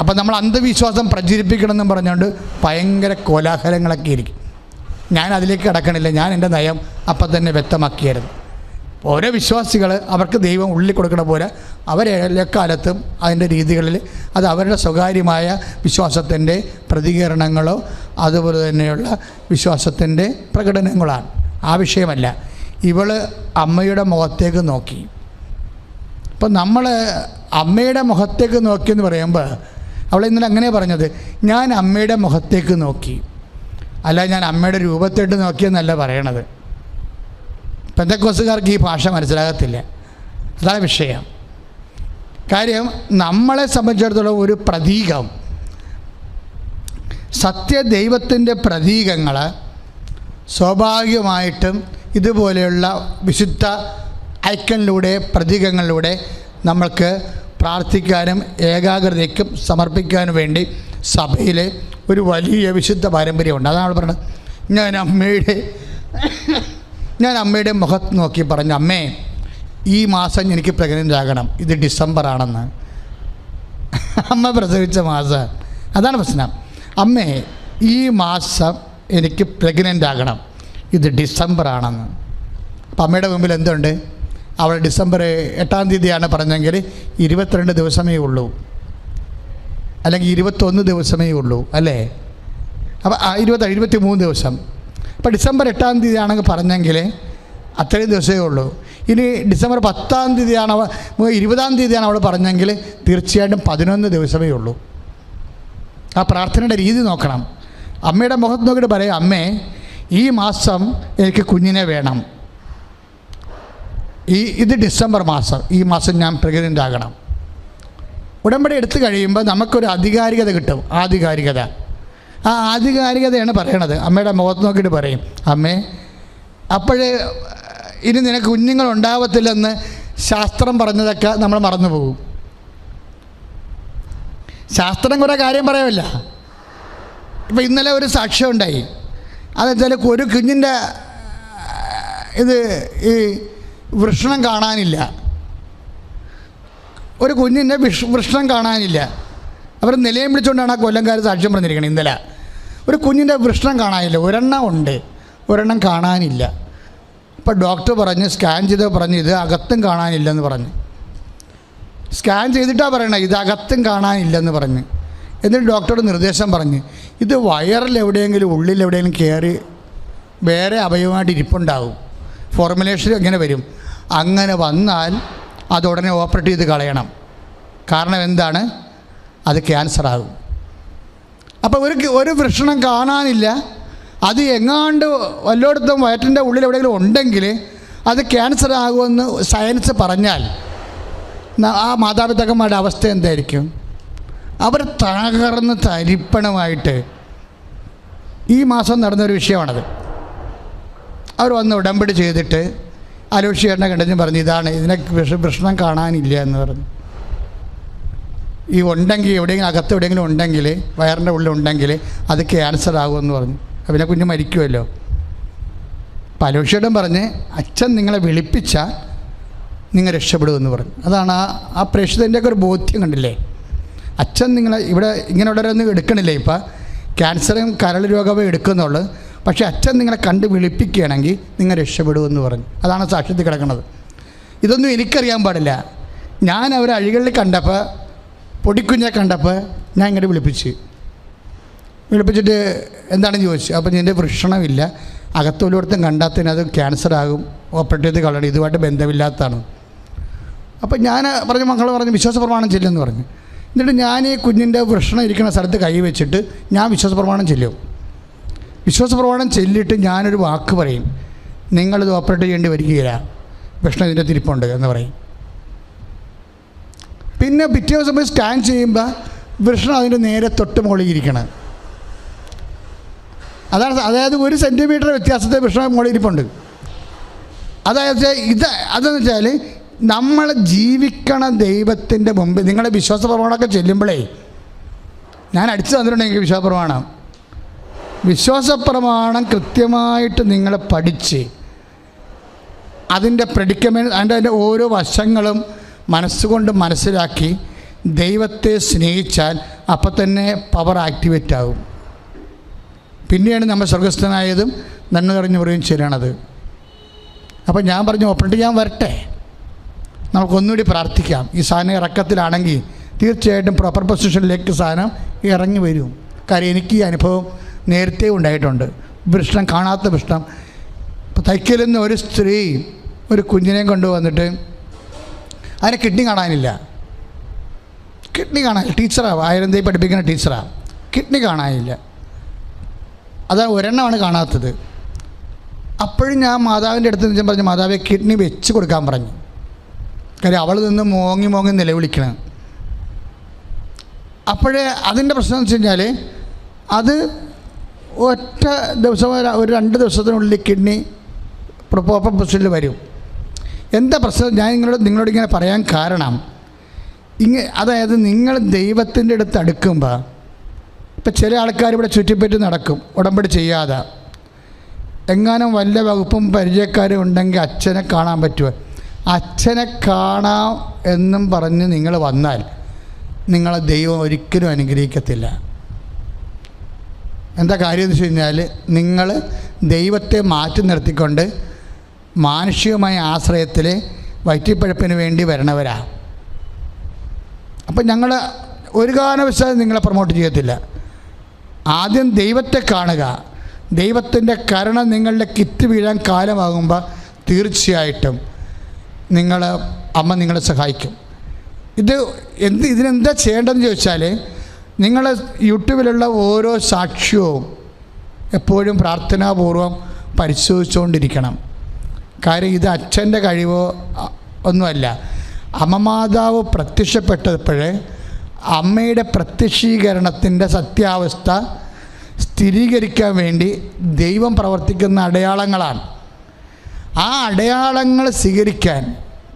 അപ്പം നമ്മൾ അന്ധവിശ്വാസം പ്രചരിപ്പിക്കണമെന്നും പറഞ്ഞുകൊണ്ട് ഭയങ്കര കോലാഹലങ്ങളൊക്കെ ഇരിക്കും. ഞാൻ അതിലേക്ക് കിടക്കണില്ല. ഞാൻ എൻ്റെ നയം അപ്പം തന്നെ വ്യക്തമാക്കിയായിരുന്നു. ഓരോ വിശ്വാസികൾ അവർക്ക് ദൈവം ഉള്ളിൽ കൊടുക്കണ പോലെ അവരെല്ലാ കാലത്തും അതിൻ്റെ രീതികളിൽ അത് അവരുടെ സ്വകാര്യമായ വിശ്വാസത്തിൻ്റെ പ്രതികരണങ്ങളോ അതുപോലെ തന്നെയുള്ള വിശ്വാസത്തിൻ്റെ പ്രകടനങ്ങളാണ്. ആ വിഷയമല്ല. ഇവൾ അമ്മയുടെ മുഖത്തേക്ക് നോക്കി. അപ്പം നമ്മൾ അമ്മയുടെ മുഖത്തേക്ക് നോക്കിയെന്ന് പറയുമ്പോൾ അവൾ ഇന്നലെ അങ്ങനെ പറഞ്ഞത്, ഞാൻ അമ്മയുടെ മുഖത്തേക്ക് നോക്കി, അല്ല ഞാൻ അമ്മയുടെ രൂപത്തോട്ട് നോക്കിയെന്നല്ല പറയണത്. പെന്തക്കോസ്തുകാർക്ക് ഈ ഭാഷ മനസ്സിലാകത്തില്ല. അതാണ് വിഷയം. കാര്യം നമ്മളെ സംബന്ധിച്ചിടത്തോളം ഒരു പ്രതീകം, സത്യദൈവത്തിൻ്റെ പ്രതീകങ്ങൾ സ്വാഭാവികമായിട്ടും ഇതുപോലെയുള്ള വിശുദ്ധ ഐക്കണിലൂടെ പ്രതീകങ്ങളിലൂടെ നമ്മൾക്ക് പ്രാർത്ഥിക്കാനും ഏകാഗ്രതയ്ക്കും സമർപ്പിക്കാനും വേണ്ടി സഭയിലെ ഒരു വലിയ വിശുദ്ധ പാരമ്പര്യമുണ്ട്. അതാണ് അവൾ പറഞ്ഞത്. ഞാൻ അമ്മയുടെ മുഖത്ത് നോക്കി പറഞ്ഞു, അമ്മേ ഈ മാസം എനിക്ക് പ്രഗ്നൻ്റ് ആകണം, ഇത് ഡിസംബർ ആണെന്ന്. അമ്മ പ്രസവിച്ച മാസം. അതാണ് പ്രശ്നം. അമ്മേ ഈ മാസം എനിക്ക് പ്രഗ്നൻ്റ് ആകണം, ഇത് ഡിസംബർ ആണെന്ന്. അപ്പം അമ്മയുടെ മുമ്പിൽ എന്തുണ്ട്? അവൾ ഡിസംബർ 8-ാം തീയതിയാണ് പറഞ്ഞെങ്കിൽ 22 ദിവസമേ ഉള്ളൂ, അല്ലെങ്കിൽ 21 ദിവസമേ ഉള്ളൂ, അല്ലേ? അപ്പോൾ 23 ദിവസം. അപ്പോൾ ഡിസംബർ 8-ാം തീയതിയാണെങ്കിൽ പറഞ്ഞെങ്കിൽ അത്രയും ദിവസമേ ഉള്ളൂ. ഇനി ഡിസംബർ 10-ാം തീയതിയാണ് 20-ാം തീയതിയാണ് അവൾ പറഞ്ഞെങ്കിൽ തീർച്ചയായിട്ടും 11 ദിവസമേ ഉള്ളൂ. ആ പ്രാർത്ഥനയുടെ രീതി നോക്കണം. അമ്മയുടെ മുഖത്ത് നോക്കിയിട്ട് പറയാം, അമ്മേ ഈ മാസം എനിക്ക് കുഞ്ഞിനെ വേണം, ഇത് ഡിസംബർ മാസം, ഈ മാസം ഞാൻ പ്രഗ്നൻ്റ് ആകണം. ഉടമ്പടി എടുത്തു കഴിയുമ്പോൾ നമുക്കൊരു ആധികാരികത കിട്ടും. ആധികാരികത, ആ ആധികാരികതയാണ് പറയണത്. അമ്മയുടെ മുഖത്ത് നോക്കിയിട്ട് പറയും, അമ്മേ അപ്പോഴേ ഇനി നിനക്ക് കുഞ്ഞുങ്ങളുണ്ടാവത്തില്ലെന്ന് ശാസ്ത്രം പറഞ്ഞതൊക്കെ നമ്മൾ മറന്നു പോകും. ശാസ്ത്രം കുറേ കാര്യം പറയാമല്ല. ഇപ്പം ഇന്നലെ ഒരു സാക്ഷ്യം ഉണ്ടായി. അതെന്നുവെച്ചാൽ ഒരു കുഞ്ഞിൻ്റെ ഈ വൃഷണം കാണാനില്ല, ഒരു കുഞ്ഞിൻ്റെ വൃഷണം കാണാനില്ല. അവർ നിലയം പിടിച്ചുകൊണ്ടാണ് ആ കൊല്ലംകാർ സാക്ഷ്യം പറഞ്ഞിരിക്കുന്നത്. ഇന്നലെ ഒരു കുഞ്ഞിൻ്റെ വൃഷണം കാണാനില്ല, ഒരെണ്ണം ഉണ്ട്, ഒരെണ്ണം കാണാനില്ല. അപ്പോൾ ഡോക്ടർ പറഞ്ഞ്, സ്കാൻ ചെയ്ത് പറഞ്ഞ് ഇത് അകത്തും കാണാനില്ലെന്ന് പറഞ്ഞ്. സ്കാൻ ചെയ്തിട്ടാണ് പറയണത് ഇത് അകത്തും കാണാനില്ലെന്ന് പറഞ്ഞ്. എന്നിട്ട് ഡോക്ടറുടെ നിർദ്ദേശം പറഞ്ഞ് ഇത് വയറിൽ എവിടെയെങ്കിലും ഉള്ളിൽ എവിടെയെങ്കിലും കയറി വേറെ അവയവമായിട്ട് ഇരിപ്പുണ്ടാവും, ഫോർമുലേഷൻ എങ്ങനെ വരും. അങ്ങനെ വന്നാൽ അതുടനെ ഓപ്പറേറ്റ് ചെയ്ത് കളയണം. കാരണം എന്താണ്? അത് ക്യാൻസർ ആകും. അപ്പോൾ ഒരു വൃഷണം കാണാനില്ല, അത് എങ്ങാണ്ട് വല്ലയിടത്തും വയറ്റിൻ്റെ ഉള്ളിൽ എവിടെയെങ്കിലും ഉണ്ടെങ്കിൽ അത് ക്യാൻസർ ആകുമെന്ന് സയൻസ് പറഞ്ഞാൽ ആ മാതാപിതാക്കന്മാരുടെ അവസ്ഥ എന്തായിരിക്കും? അവർ തകർന്ന് തരിപ്പണമായിട്ട്. ഈ മാസം നടന്നൊരു വിഷയമാണത്. അവർ വന്ന് ഉടമ്പടി ചെയ്തിട്ട് ആലോചിച്ചേട്ടനെ കണ്ടെന്ന് പറഞ്ഞു, ഇതാണ് ഇതിനെ പ്രശ്നം കാണാനില്ല എന്ന് പറഞ്ഞു. ഈ ഉണ്ടെങ്കിൽ എവിടെയെങ്കിലും അകത്ത് എവിടെയെങ്കിലും ഉണ്ടെങ്കിൽ വയറിൻ്റെ ഉള്ളിലുണ്ടെങ്കിൽ അത് ക്യാൻസർ ആകുമെന്ന് പറഞ്ഞു. പിന്നെ കുഞ്ഞ് മരിക്കുമല്ലോ. അപ്പോൾ ആലോചിച്ചേട്ടൻ പറഞ്ഞ്, അച്ഛൻ നിങ്ങളെ വിളിപ്പിച്ചാൽ നിങ്ങൾ രക്ഷപ്പെടുമെന്ന് പറഞ്ഞു. അതാണ് ആ പ്രേക്ഷിതൻ്റെയൊക്കെ ഒരു ബോധ്യം കണ്ടില്ലേ. അച്ഛൻ നിങ്ങളെ ഇവിടെ ഇങ്ങനെയുള്ളവരൊന്നും എടുക്കണില്ലേ. ഇപ്പം ക്യാൻസറും കരൾ രോഗവും എടുക്കുന്നുള്ളൂ, പക്ഷേ അച്ഛൻ നിങ്ങളെ കണ്ട് വിളിപ്പിക്കുകയാണെങ്കിൽ നിങ്ങൾ രക്ഷപ്പെടുമെന്ന് പറഞ്ഞു. അതാണ് സാക്ഷ്യത്തിൽ കിടക്കുന്നത്. ഇതൊന്നും എനിക്കറിയാൻ പാടില്ല. ഞാൻ അവരെ അഴികളിൽ കണ്ടപ്പോൾ, പൊടിക്കുഞ്ഞെ കണ്ടപ്പോൾ ഞാൻ ഇങ്ങോട്ട് വിളിപ്പിച്ചിട്ട് എന്താണെന്ന് ചോദിച്ചു. അപ്പോൾ നിൻ്റെ വൃഷണമില്ല, അകത്തോലോടത്തും കണ്ടാത്തതിന് അത് ക്യാൻസർ ആകും, ഓപ്പറേറ്റ് ചെയ്ത് കളയണം, ഇതുമായിട്ട് ബന്ധമില്ലാത്തതാണ്. അപ്പോൾ ഞാൻ പറഞ്ഞു, മക്കൾ പറഞ്ഞു വിശ്വാസ പ്രമാണം ചെല്ലുമെന്ന് പറഞ്ഞു. എന്നിട്ട് ഞാൻ ഈ കുഞ്ഞിൻ്റെ വൃഷണം ഇരിക്കുന്ന സ്ഥലത്ത് കൈ വെച്ചിട്ട് ഞാൻ വിശ്വാസ പ്രമാണം ചെല്ലും. വിശ്വാസ പ്രമാണം ചെല്ലിയിട്ട് ഞാനൊരു വാക്ക് പറയും, നിങ്ങളിത് ഓപ്പറേറ്റ് ചെയ്യേണ്ടി വരികയില്ല, വൃഷണം ഇതിൻ്റെ തിരിപ്പുണ്ട് എന്ന് പറയും. പിന്നെ പിറ്റേ ദിവസം പോയി സ്കാൻ ചെയ്യുമ്പോൾ വൃഷണം അതിൻ്റെ നേരെ തൊട്ട് മുകളിൽ ഇരിക്കണം. അതായത് 1 സെൻറ്റിമീറ്റർ വ്യത്യാസത്തെ വൃഷണം മുകളിൽ ഇരിപ്പുണ്ട്. അതെന്ന് വെച്ചാൽ നമ്മൾ ജീവിക്കണ ദൈവത്തിൻ്റെ മുമ്പ് നിങ്ങളുടെ വിശ്വാസ പ്രമാണമൊക്കെ ചെല്ലുമ്പോഴേ, ഞാൻ അടിച്ചു തന്നിട്ടുണ്ടെങ്കിൽ വിശ്വാസ പ്രമാണം വിശ്വാസപ്രമാണം കൃത്യമായിട്ട് നിങ്ങൾ പഠിച്ച് അതിൻ്റെ പ്രെഡിക്കമെൻ്റ് അതിൻ്റെ ഓരോ വശങ്ങളും മനസ്സുകൊണ്ട് മനസ്സിലാക്കി ദൈവത്തെ സ്നേഹിച്ചാൽ അപ്പം തന്നെ പവർ ആക്ടിവേറ്റ് ആകും. പിന്നെയാണ് നമ്മൾ സ്വർഗസ്ഥനായതും നന്മ നിറഞ്ഞു പറയുകയും ചെയ്യണത്. അപ്പം ഞാൻ പറഞ്ഞു ഓപ്പറേറ്റ് ഞാൻ വരട്ടെ, നമുക്കൊന്നുകൂടി പ്രാർത്ഥിക്കാം. ഈ സാധനം ഇറക്കത്തിലാണെങ്കിൽ തീർച്ചയായിട്ടും പ്രോപ്പർ പൊസിഷനിലേക്ക് സാധനം ഇറങ്ങി വരും. കാര്യം എനിക്ക് ഈ അനുഭവം നേരത്തെ ഉണ്ടായിട്ടുണ്ട്. വൃഷ്ണം, കാണാത്ത വൃഷ്ണം. ഇപ്പോൾ തൈക്കലിൽ നിന്ന് ഒരു സ്ത്രീ ഒരു കുഞ്ഞിനെയും കൊണ്ടുവന്നിട്ട് അതിനെ കിഡ്നി കാണാനില്ല. ടീച്ചറാണ്, ആയിരന്തേ പഠിപ്പിക്കുന്ന ടീച്ചറാണ്. കിഡ്നി കാണാനില്ല. അതാണ് ഒരെണ്ണമാണ് കാണാത്തത്. അപ്പോഴും ഞാൻ മാതാവിൻ്റെ അടുത്ത് നിന്ന് പറഞ്ഞു, മാതാവെ കിഡ്നി വെച്ച് കൊടുക്കാൻ പറഞ്ഞു. കാര്യം അവൾ നിന്ന് മോങ്ങി നിലവിളിക്കണം. അപ്പോഴേ അതിൻ്റെ പ്രശ്നം എന്ന് വെച്ച് കഴിഞ്ഞാൽ അത് ഒറ്റ ദിവസം ഒരു 2 ദിവസത്തിനുള്ളിൽ കിഡ്നി പ്രോപ്പർ പൊസിഷനിൽ വരും. എന്താ പ്രശ്നം ഞാൻ നിങ്ങളോട് ഇങ്ങനെ പറയാൻ കാരണം, അതായത് നിങ്ങൾ ദൈവത്തിൻ്റെ അടുത്ത് അടുക്കുമ്പോൾ, ഇപ്പം ചില ആൾക്കാർ ഇവിടെ ചുറ്റിപ്പറ്റി നടക്കും ഉടമ്പടി ചെയ്യാതെ. എങ്ങാനും വല്ല വകുപ്പും പരിചയക്കാരും ഉണ്ടെങ്കിൽ അച്ഛനെ കാണാൻ പറ്റുമോ? അച്ഛനെ കാണാം എന്നും പറഞ്ഞ് നിങ്ങൾ വന്നാൽ നിങ്ങളെ ദൈവം ഒരിക്കലും അനുഗ്രഹിക്കത്തില്ല. എന്താ കാര്യം എന്ന് വെച്ച് കഴിഞ്ഞാൽ, നിങ്ങൾ ദൈവത്തെ മാറ്റി നിർത്തിക്കൊണ്ട് മാനുഷികമായ ആശ്രയത്തിൽ വയറ്റിപ്പഴപ്പിന് വേണ്ടി വരണവരാ. അപ്പം ഞങ്ങൾ ഒരു കാരണവശാലും നിങ്ങളെ പ്രൊമോട്ട് ചെയ്യത്തില്ല. ആദ്യം ദൈവത്തെ കാണുക. ദൈവത്തിൻ്റെ കരുണ നിങ്ങളുടെ കിറ്റ് വീഴാൻ കാലമാകുമ്പോൾ തീർച്ചയായിട്ടും അമ്മ നിങ്ങളെ സഹായിക്കും. ഇതിനെന്താ ചെയ്യേണ്ടതെന്ന് ചോദിച്ചാൽ, നിങ്ങൾ യൂട്യൂബിലുള്ള ഓരോ സാക്ഷ്യവും എപ്പോഴും പ്രാർത്ഥനാപൂർവം പരിശോധിച്ചുകൊണ്ടിരിക്കണം. കാര്യം ഇത് അച്ഛൻ്റെ കഴിവോ ഒന്നുമല്ല. അമ്മമാതാവ് പ്രത്യക്ഷപ്പെട്ടപ്പോൾ അമ്മയുടെ പ്രത്യക്ഷീകരണത്തിൻ്റെ സത്യാവസ്ഥ സ്ഥിരീകരിക്കാൻ വേണ്ടി ദൈവം പ്രവർത്തിക്കുന്ന അടയാളങ്ങളാണ്. ആ അടയാളങ്ങൾ സ്വീകരിക്കാൻ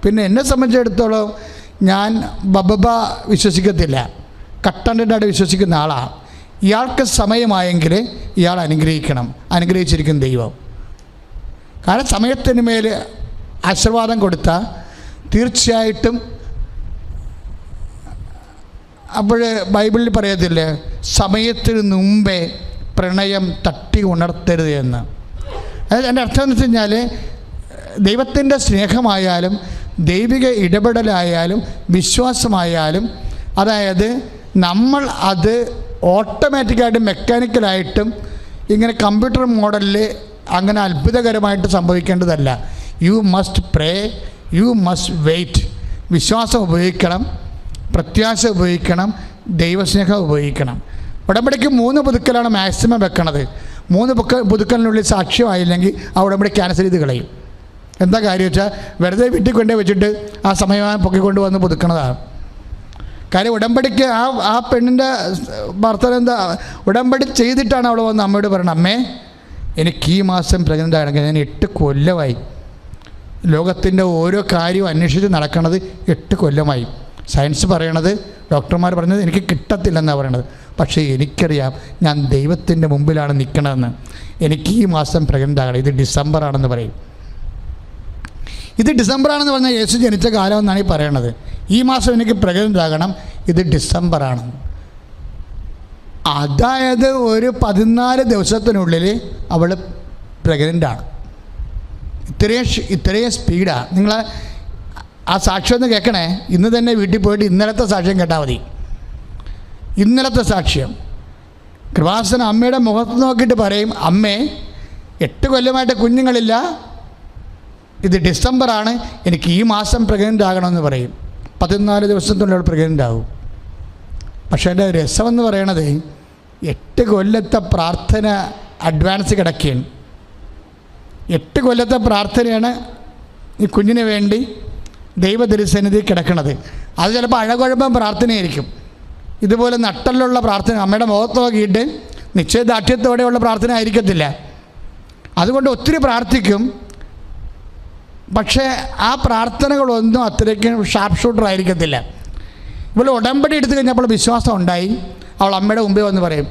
പിന്നെ എന്നെ സംബന്ധിച്ചിടത്തോളം ഞാൻ ബബബ വിശ്വസിക്കത്തില്ല, കട്ടൻ്റെ വിശ്വസിക്കുന്ന ആളാണ്. ഇയാൾക്ക് സമയമായെങ്കിൽ ഇയാൾ അനുഗ്രഹിച്ചിരിക്കും ദൈവം. കാരണം സമയത്തിന് മേൽ ആശീർവാദം കൊടുത്താൽ തീർച്ചയായിട്ടും, അപ്പോൾ ബൈബിളിൽ പറയത്തില്ലേ, സമയത്തിന് മുമ്പേ പ്രണയം തട്ടി ഉണർത്തരുത് എന്ന്. അതായത് എൻ്റെ അർത്ഥം എന്ന് വെച്ച് കഴിഞ്ഞാൽ, ദൈവത്തിൻ്റെ സ്നേഹമായാലും ദൈവിക ഇടപെടലായാലും വിശ്വാസമായാലും, അതായത് നമ്മൾ അത് ഓട്ടോമാറ്റിക്കായിട്ടും മെക്കാനിക്കലായിട്ടും ഇങ്ങനെ കമ്പ്യൂട്ടർ മോഡലിൽ അങ്ങനെ അത്ഭുതകരമായിട്ട് സംഭവിക്കേണ്ടതല്ല. You must pray, you must wait. വിശ്വാസം ഉപയോഗിക്കണം, പ്രത്യാശ ഉപയോഗിക്കണം, ദൈവസ്നേഹം ഉപയോഗിക്കണം. ഉടമ്പടിക്ക് 3 പുതുക്കലാണ് മാക്സിമം വെക്കണത്. 3 പുതുക്കലിനുള്ളിൽ സാക്ഷ്യമായില്ലെങ്കിൽ ആ ഉടമ്പടി ക്യാൻസൽ ചെയ്ത് കളയും. എന്താ കാര്യം വെച്ചാൽ, വെറുതെ വീട്ടിൽ കൊണ്ടേ വെച്ചിട്ട് ആ സമയമായി പൊക്കിക്കൊണ്ട് വന്ന് പുതുക്കണതാണ്. കാര്യം ഉടമ്പടിക്ക് ആ പെണ്ണിൻ്റെ ഭർത്താവ് എന്താ ഉടമ്പടി ചെയ്തിട്ടാണ് അവൾ വന്ന് അമ്മയോട് പറയണം, അമ്മേ എനിക്ക് ഈ മാസം പ്രഗ്നൻ്റ് ആണെങ്കിൽ ഞാൻ 8 കൊല്ലമായി. ലോകത്തിൻ്റെ ഓരോ കാര്യവും അന്വേഷിച്ച് നടക്കണത് 8 കൊല്ലമായി. സയൻസ് പറയണത്, ഡോക്ടർമാർ പറഞ്ഞത് എനിക്ക് കിട്ടത്തില്ലെന്നാണ് പറയണത്. പക്ഷേ എനിക്കറിയാം ഞാൻ ദൈവത്തിൻ്റെ മുമ്പിലാണ് നിൽക്കണതെന്ന്. എനിക്ക് ഈ മാസം പ്രഗ്നൻ്റ് ആകണം. ഇത് ഡിസംബറാണെന്ന് പറയും. ഇത് ഡിസംബറാണെന്ന് പറഞ്ഞാൽ യേശു ജനിച്ച കാലം എന്നാണ് ഈ പറയണത്. ഈ മാസം എനിക്ക് പ്രഗ്നൻ്റ് ആകണം, ഇത് ഡിസംബറാണ്. അതായത് ഒരു 14 ദിവസത്തിനുള്ളിൽ അവൾ പ്രഗ്നൻ്റാണ്. ഇത്രയും സ്പീഡാണ്. നിങ്ങൾ ആ സാക്ഷ്യം ഒന്ന് കേൾക്കണേ. ഇന്ന് തന്നെ വീട്ടിൽ പോയിട്ട് ഇന്നലത്തെ സാക്ഷ്യം കേട്ടാൽ മതി. ഇന്നലത്തെ സാക്ഷ്യം കൃപാസന അമ്മയുടെ മുഖത്ത് നോക്കിയിട്ട് പറയും, അമ്മേ 8 കൊല്ലമായിട്ട് കുഞ്ഞുങ്ങളില്ല, ഇത് ഡിസംബറാണ്, എനിക്ക് ഈ മാസം പ്രഗ്നൻ്റ് ആകണമെന്ന് പറയും. 14 ദിവസത്തിനുള്ളിൽ പ്രഗ്നൻ്റ് ആകും. പക്ഷേ എൻ്റെ രസമെന്ന് പറയണത് 8 കൊല്ലത്തെ പ്രാർത്ഥന അഡ്വാൻസ് കിടക്കുകയാണ്. 8 കൊല്ലത്തെ പ്രാർത്ഥനയാണ് ഈ കുഞ്ഞിന് വേണ്ടി ദൈവതിരുസന്നിധി കിടക്കണത്. അത് ചിലപ്പോൾ അഴകുഴപ്പം പ്രാർത്ഥനയായിരിക്കും. ഇതുപോലെ നട്ടലുള്ള പ്രാർത്ഥന, അമ്മയുടെ മുഖത്ത് നോക്കിയിട്ട് നിശ്ചയദാർഢ്യത്തോടെയുള്ള പ്രാർത്ഥന ആയിരിക്കത്തില്ല. അതുകൊണ്ട് ഒത്തിരി പ്രാർത്ഥിക്കും. പക്ഷേ ആ പ്രാർത്ഥനകളൊന്നും അത്രയ്ക്കും ഷാർപ്പ് ഷൂട്ടർ ആയിരിക്കത്തില്ല. ഇവിടെ ഉടമ്പടി എടുത്തു കഴിഞ്ഞപ്പോൾ വിശ്വാസം ഉണ്ടായി. അവൾ അമ്മയുടെ മുമ്പിൽ വന്ന് പറയും,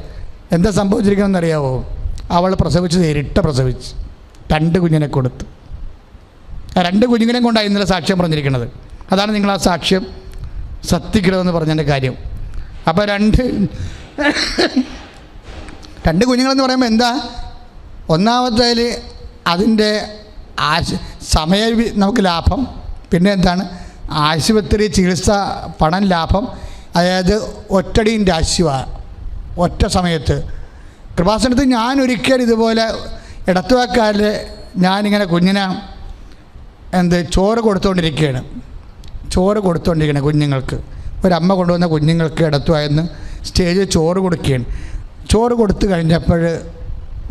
എന്താ സംഭവിച്ചിരിക്കണമെന്നറിയാവോ, അവൾ പ്രസവിച്ചത് ഇരട്ട പ്രസവിച്ച് 2 കുഞ്ഞിനെ കൊടുത്തു. 2 കുഞ്ഞുങ്ങളെയും കൊണ്ടാണ് ഇന്നലെ സാക്ഷ്യം പറഞ്ഞിരിക്കുന്നത്. അതാണ് നിങ്ങൾ ആ സാക്ഷ്യം സത്യഗ്രഹമെന്ന് പറഞ്ഞതിൻ്റെ കാര്യം. അപ്പോൾ 2 കുഞ്ഞുങ്ങളെന്ന് പറയുമ്പോൾ എന്താ? ഒന്നാമത്തേൽ അതിൻ്റെ സമയ നമുക്ക് ലാഭം, പിന്നെ എന്താണ് ആശുപത്രി ചികിത്സ പണം ലാഭം. അതായത് ഒറ്റടീൻ്റെ ആശുവാണ് ഒറ്റ സമയത്ത്. കൃപാസനത്ത് ഞാൻ ഒരിക്കൽ ഇതുപോലെ ഇടത്തുവാക്കാരിൽ ഞാനിങ്ങനെ കുഞ്ഞിനെ ചോറ് കൊടുത്തുകൊണ്ടിരിക്കുകയാണ് കുഞ്ഞുങ്ങൾക്ക്. ഒരമ്മ കൊണ്ടുവന്ന കുഞ്ഞുങ്ങൾക്ക് ഇടത്തുവായെന്ന് സ്റ്റേജിൽ ചോറ് കൊടുക്കുകയാണ്. ചോറ് കൊടുത്തു കഴിഞ്ഞപ്പോൾ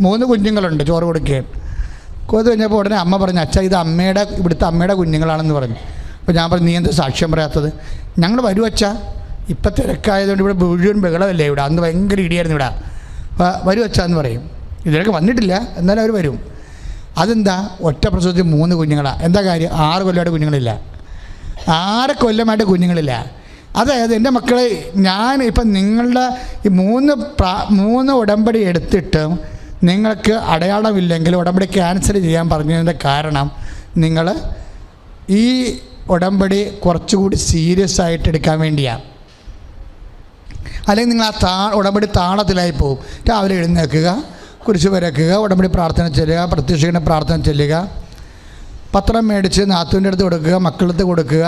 3 കുഞ്ഞുങ്ങളുണ്ട്. ചോറ് കൊടുക്കുകയാണ്. കൊടുത്തു കഴിഞ്ഞപ്പോൾ ഉടനെ അമ്മ പറഞ്ഞു, അച്ഛാ ഇത് ഇവിടുത്തെ അമ്മയുടെ കുഞ്ഞുങ്ങളാണെന്ന് പറഞ്ഞു. അപ്പോൾ ഞാൻ പറഞ്ഞു, നീ എന്താ സാക്ഷ്യം പറയാത്തത്? ഞങ്ങൾ വരും അച്ഛാ, ഇപ്പം തിരക്കായതുകൊണ്ട് ഇവിടെ മുഴുവൻ ബഹളമല്ലേ ഇവിടെ, അന്ന് ഭയങ്കര ഇടിയായിരുന്നു ഇവിടെ, വരും അച്ഛാ എന്ന് പറയും. ഇതിലൊക്കെ വന്നിട്ടില്ല, എന്നാലും അവർ വരും. അതെന്താ? ഒറ്റ പ്രസവത്തിൽ 3 കുഞ്ഞുങ്ങളാണ്. എന്താ കാര്യം? 6 കൊല്ലമായിട്ട് കുഞ്ഞുങ്ങളില്ല. 6 കൊല്ലമായിട്ട് കുഞ്ഞുങ്ങളില്ല. അതായത് എൻ്റെ മക്കളെ, ഞാൻ ഇപ്പം നിങ്ങളുടെ ഈ 3 ഉടമ്പടി എടുത്തിട്ട് നിങ്ങൾക്ക് അടയാളമില്ലെങ്കിൽ ഉടമ്പടി ക്യാൻസൽ ചെയ്യാൻ പറഞ്ഞതിൻ്റെ കാരണം നിങ്ങൾ ഈ ഉടമ്പടി കുറച്ചുകൂടി സീരിയസ് ആയിട്ട് എടുക്കാൻ വേണ്ടിയാണ്. അല്ലെങ്കിൽ നിങ്ങൾ ആ ഉടമ്പടി താളത്തിലായി പോകും. രാവിലെ എഴുന്നേൽക്കുക, കുരിശ് വരയ്ക്കുക, ഉടമ്പടി പ്രാർത്ഥന ചെല്ലുക, പ്രത്യക്ഷീകരണ പ്രാർത്ഥന ചെല്ലുക, പത്രം മേടിച്ച് നാത്തൂൻ്റെ അടുത്ത് കൊടുക്കുക, മക്കളുടെ അടുത്ത് കൊടുക്കുക.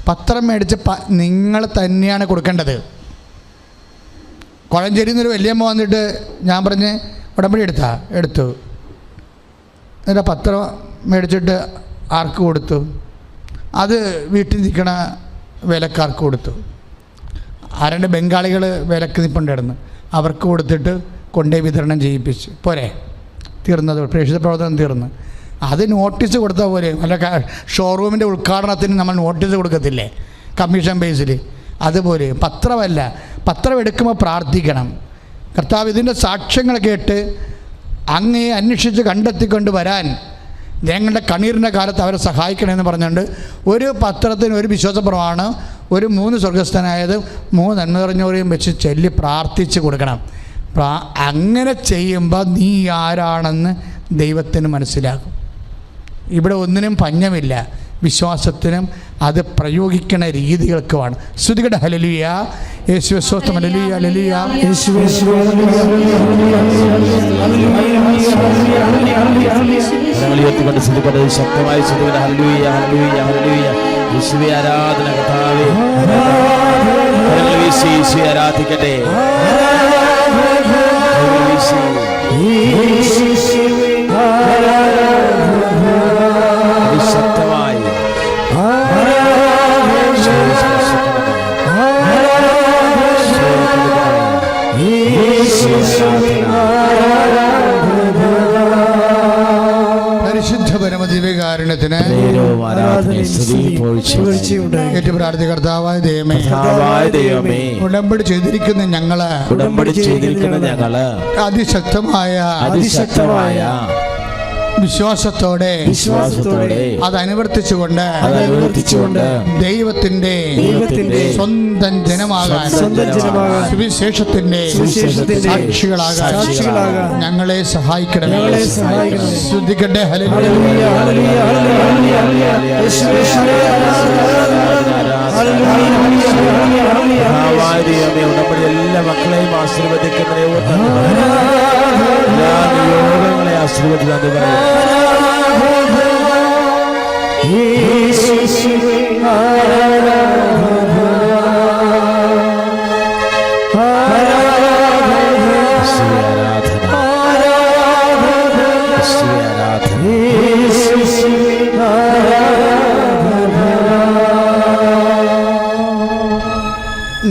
പത്രം മേടിച്ച് നിങ്ങൾ തന്നെയാണ് കൊടുക്കേണ്ടത്. കോഴഞ്ചേരിയിൽ നിന്നൊരു വലിയമ്മ വന്നിട്ട് ഞാൻ പറഞ്ഞ് ഉടമ്പടി എടുത്തു. എന്നിട്ട് പത്രം മേടിച്ചിട്ട് ആർക്ക് കൊടുത്തു? അത് വീട്ടിൽ നിൽക്കണ വേലക്കാർക്ക് കൊടുത്തു. 2 ബംഗാളികൾ വിലക്ക് നിൽപ്പുണ്ടായിരുന്നു, അവർക്ക് കൊടുത്തിട്ട് കൊണ്ടുപോയി വിതരണം ചെയ്യിപ്പിച്ചു. പോരെ, തീർന്നത്, പ്രേക്ഷിത പ്രവർത്തനം തീർന്നു. അത് നോട്ടീസ് കൊടുത്താൽ പോലെ, അല്ല ഷോറൂമിൻ്റെ ഉദ്ഘാടനത്തിന് നമ്മൾ നോട്ടീസ് കൊടുക്കത്തില്ലേ കമ്മീഷൻ ബേസിൽ, അതുപോലെ. പത്രമല്ല, പത്രം എടുക്കുമ്പോൾ പ്രാർത്ഥിക്കണം, കർത്താവ് ഇതിൻ്റെ സാക്ഷ്യങ്ങൾ കേട്ട് അങ്ങയെ അന്വേഷിച്ച് കണ്ടെത്തിക്കൊണ്ട് വരാൻ ഞങ്ങളുടെ കണ്ണീരിൻ്റെ കാലത്ത് അവരെ സഹായിക്കണമെന്ന് പറഞ്ഞുകൊണ്ട് ഒരു പത്രത്തിന് ഒരു വിശ്വാസപ്രമാണം, ഒരു 3 സ്വർഗസ്ഥനായതും 3 നന്മ നിറഞ്ഞവരെയും വെച്ച് ചൊല്ലി പ്രാർത്ഥിച്ച് കൊടുക്കണം. അങ്ങനെ ചെയ്യുമ്പോൾ നീ ആരാണെന്ന് ദൈവത്തിന് മനസ്സിലാകും. ഇവിടെ ഒന്നിനും പഞ്ഞമില്ല, വിശ്വാസത്തിനും അത് പ്രയോഗിക്കുന്ന രീതികൾക്കുമാണ്. ശ്രുതികട ഹല്ലേലൂയ, യേശുവേ സ്തോത്രം, ഹല്ലേലൂയ ഹല്ലേലൂയ, യേശുവേ ശക്തമായി ശ്രുതികട ഹല്ലേലൂയ ഹല്ലേലൂയ ഹല്ലേലൂയ. യേശുവേ ആരാധന, കർത്താവേ യേശുവേ ആരാധിക്കട്ടെ. ശക്തമായി പരിശുദ്ധ പരമദിവ്യകാരുണ്യത്തിന് ഏറ്റു പ്രാർത്ഥി. കർത്താവായ ദൈവമേ, ഉടമ്പടി ചെയ്തിരിക്കുന്ന ഞങ്ങള് അതിശക്തമായ വിശ്വാസത്തോടെ അത് അനുവർത്തിച്ചുകൊണ്ട് ദൈവത്തിന്റെ സ്വന്തം ജനമാകാൻ, സുവിശേഷത്തിന്റെ സാക്ഷികളാകാൻ ഞങ്ങളെ സഹായിക്കണമേ. ശ്രദ്ധിക്കട്ടെ. ഹല്ലേലൂയ ഉടമ്പടി എല്ലാ മക്കളെയും ആശീർവദിക്കുന്ന യോഗങ്ങളെ ആശീർവദിക്കാൻ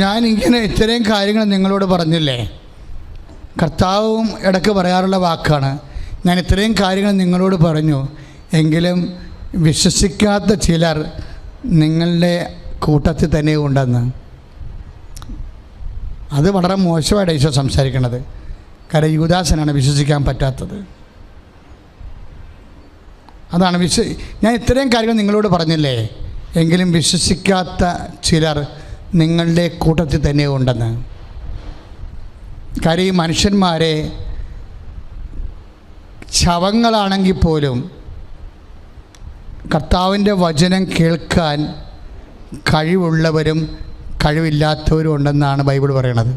ഞാനിങ്ങനെ ഇത്രയും കാര്യങ്ങൾ നിങ്ങളോട് പറഞ്ഞില്ലേ? കർത്താവും ഇടയ്ക്ക് പറയാറുള്ള വാക്കാണ്, ഞാൻ ഇത്രയും കാര്യങ്ങൾ നിങ്ങളോട് പറഞ്ഞു, എങ്കിലും വിശ്വസിക്കാത്ത ചിലർ നിങ്ങളുടെ കൂട്ടത്തിൽ തന്നെ ഉണ്ടെന്ന്. അത് വളരെ മോശമായിട്ട് ഈശോ സംസാരിക്കുന്നത്. കാരണം യൂദാസനാണ് വിശ്വസിക്കാൻ പറ്റാത്തത്. അതാണ് ഞാൻ ഇത്രയും കാര്യങ്ങൾ നിങ്ങളോട് പറഞ്ഞില്ലേ, എങ്കിലും വിശ്വസിക്കാത്ത ചിലർ നിങ്ങളുടെ കൂട്ടത്തിൽ തന്നെ ഉണ്ടെന്ന്. കാര്യം ഈ മനുഷ്യന്മാരെ ശവങ്ങളാണെങ്കിൽ പോലും കർത്താവിൻ്റെ വചനം കേൾക്കാൻ കഴിവുള്ളവരും കഴിവില്ലാത്തവരും ഉണ്ടെന്നാണ് ബൈബിൾ പറയണത്.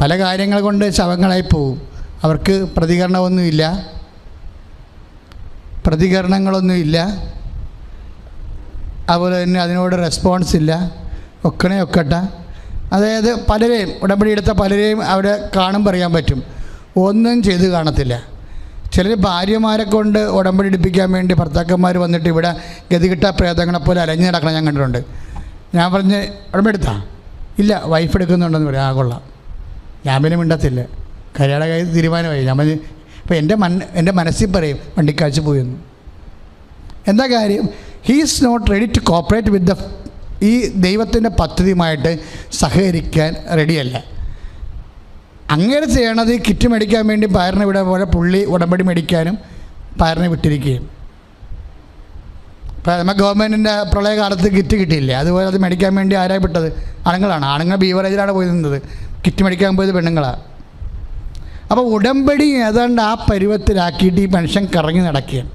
പല കാര്യങ്ങൾ കൊണ്ട് ശവങ്ങളായി പോവും. അവർക്ക് പ്രതികരണങ്ങളൊന്നുമില്ല, അതുപോലെ തന്നെ അതിനോട് റെസ്പോൺസ് ഇല്ല. ഒക്കട്ടെ. അതായത് പലരെയും ഉടമ്പടി എടുത്ത പലരെയും അവിടെ കാണുമ്പോൾ അറിയാൻ പറ്റും, ഒന്നും ചെയ്ത് കാണത്തില്ല. ചിലർ ഭാര്യമാരെ കൊണ്ട് ഉടമ്പടി എടുപ്പിക്കാൻ വേണ്ടി ഭർത്താക്കന്മാർ വന്നിട്ട് ഇവിടെ ഗതികിട്ട പ്രേതങ്ങളെപ്പോലെ അലഞ്ഞു നടക്കണം ഞാൻ കണ്ടിട്ടുണ്ട്. ഞാൻ പറഞ്ഞ് ഉടമ്പടി എടുത്താ? ഇല്ല, വൈഫ് എടുക്കുന്നുണ്ടെന്ന് പറയും. കൊള്ളാം. ഞാൻ പിന്നെ മിണ്ടത്തില്ല. കല്യാണ കാര്യം തീരുമാനമായി. ഞാൻ പറഞ്ഞ് ഇപ്പോൾ എൻ്റെ മനസ്സിൽ പറയും വണ്ടിക്കാഴ്ച പോയെന്ന്. എന്താ കാര്യം? He's not ready to cooperate with ഈ ദൈവത്തിൻ്റെ പദ്ധതിയുമായിട്ട് സഹകരിക്കാൻ റെഡിയല്ല. അങ്ങനെ ചെയ്യണത് കിറ്റ് മേടിക്കാൻ വേണ്ടി പയറിനെ വിടാൻ പോലെ പുള്ളി ഉടമ്പടി മേടിക്കാനും പയറിനെ വിട്ടിരിക്കുകയും. ഇപ്പോൾ നമ്മൾ ഗവൺമെൻറ്റിൻ്റെ പ്രളയകാലത്ത് കിറ്റ് കിട്ടിയില്ലേ, അതുപോലെ അത് മേടിക്കാൻ വേണ്ടി ആരായി വിട്ടത്? ആണുങ്ങളാണ്. ആണുങ്ങൾ ബീവറേജിലാണ് പോയി നിന്നത്, കിറ്റ് മേടിക്കാൻ പോയത് പെണ്ണുങ്ങളാണ്. അപ്പോൾ ഉടമ്പടി ഏതാണ്ട് ആ പരുവത്തിലാക്കിയിട്ട് ഈ മനുഷ്യൻ കറങ്ങി നടക്കുകയാണ്.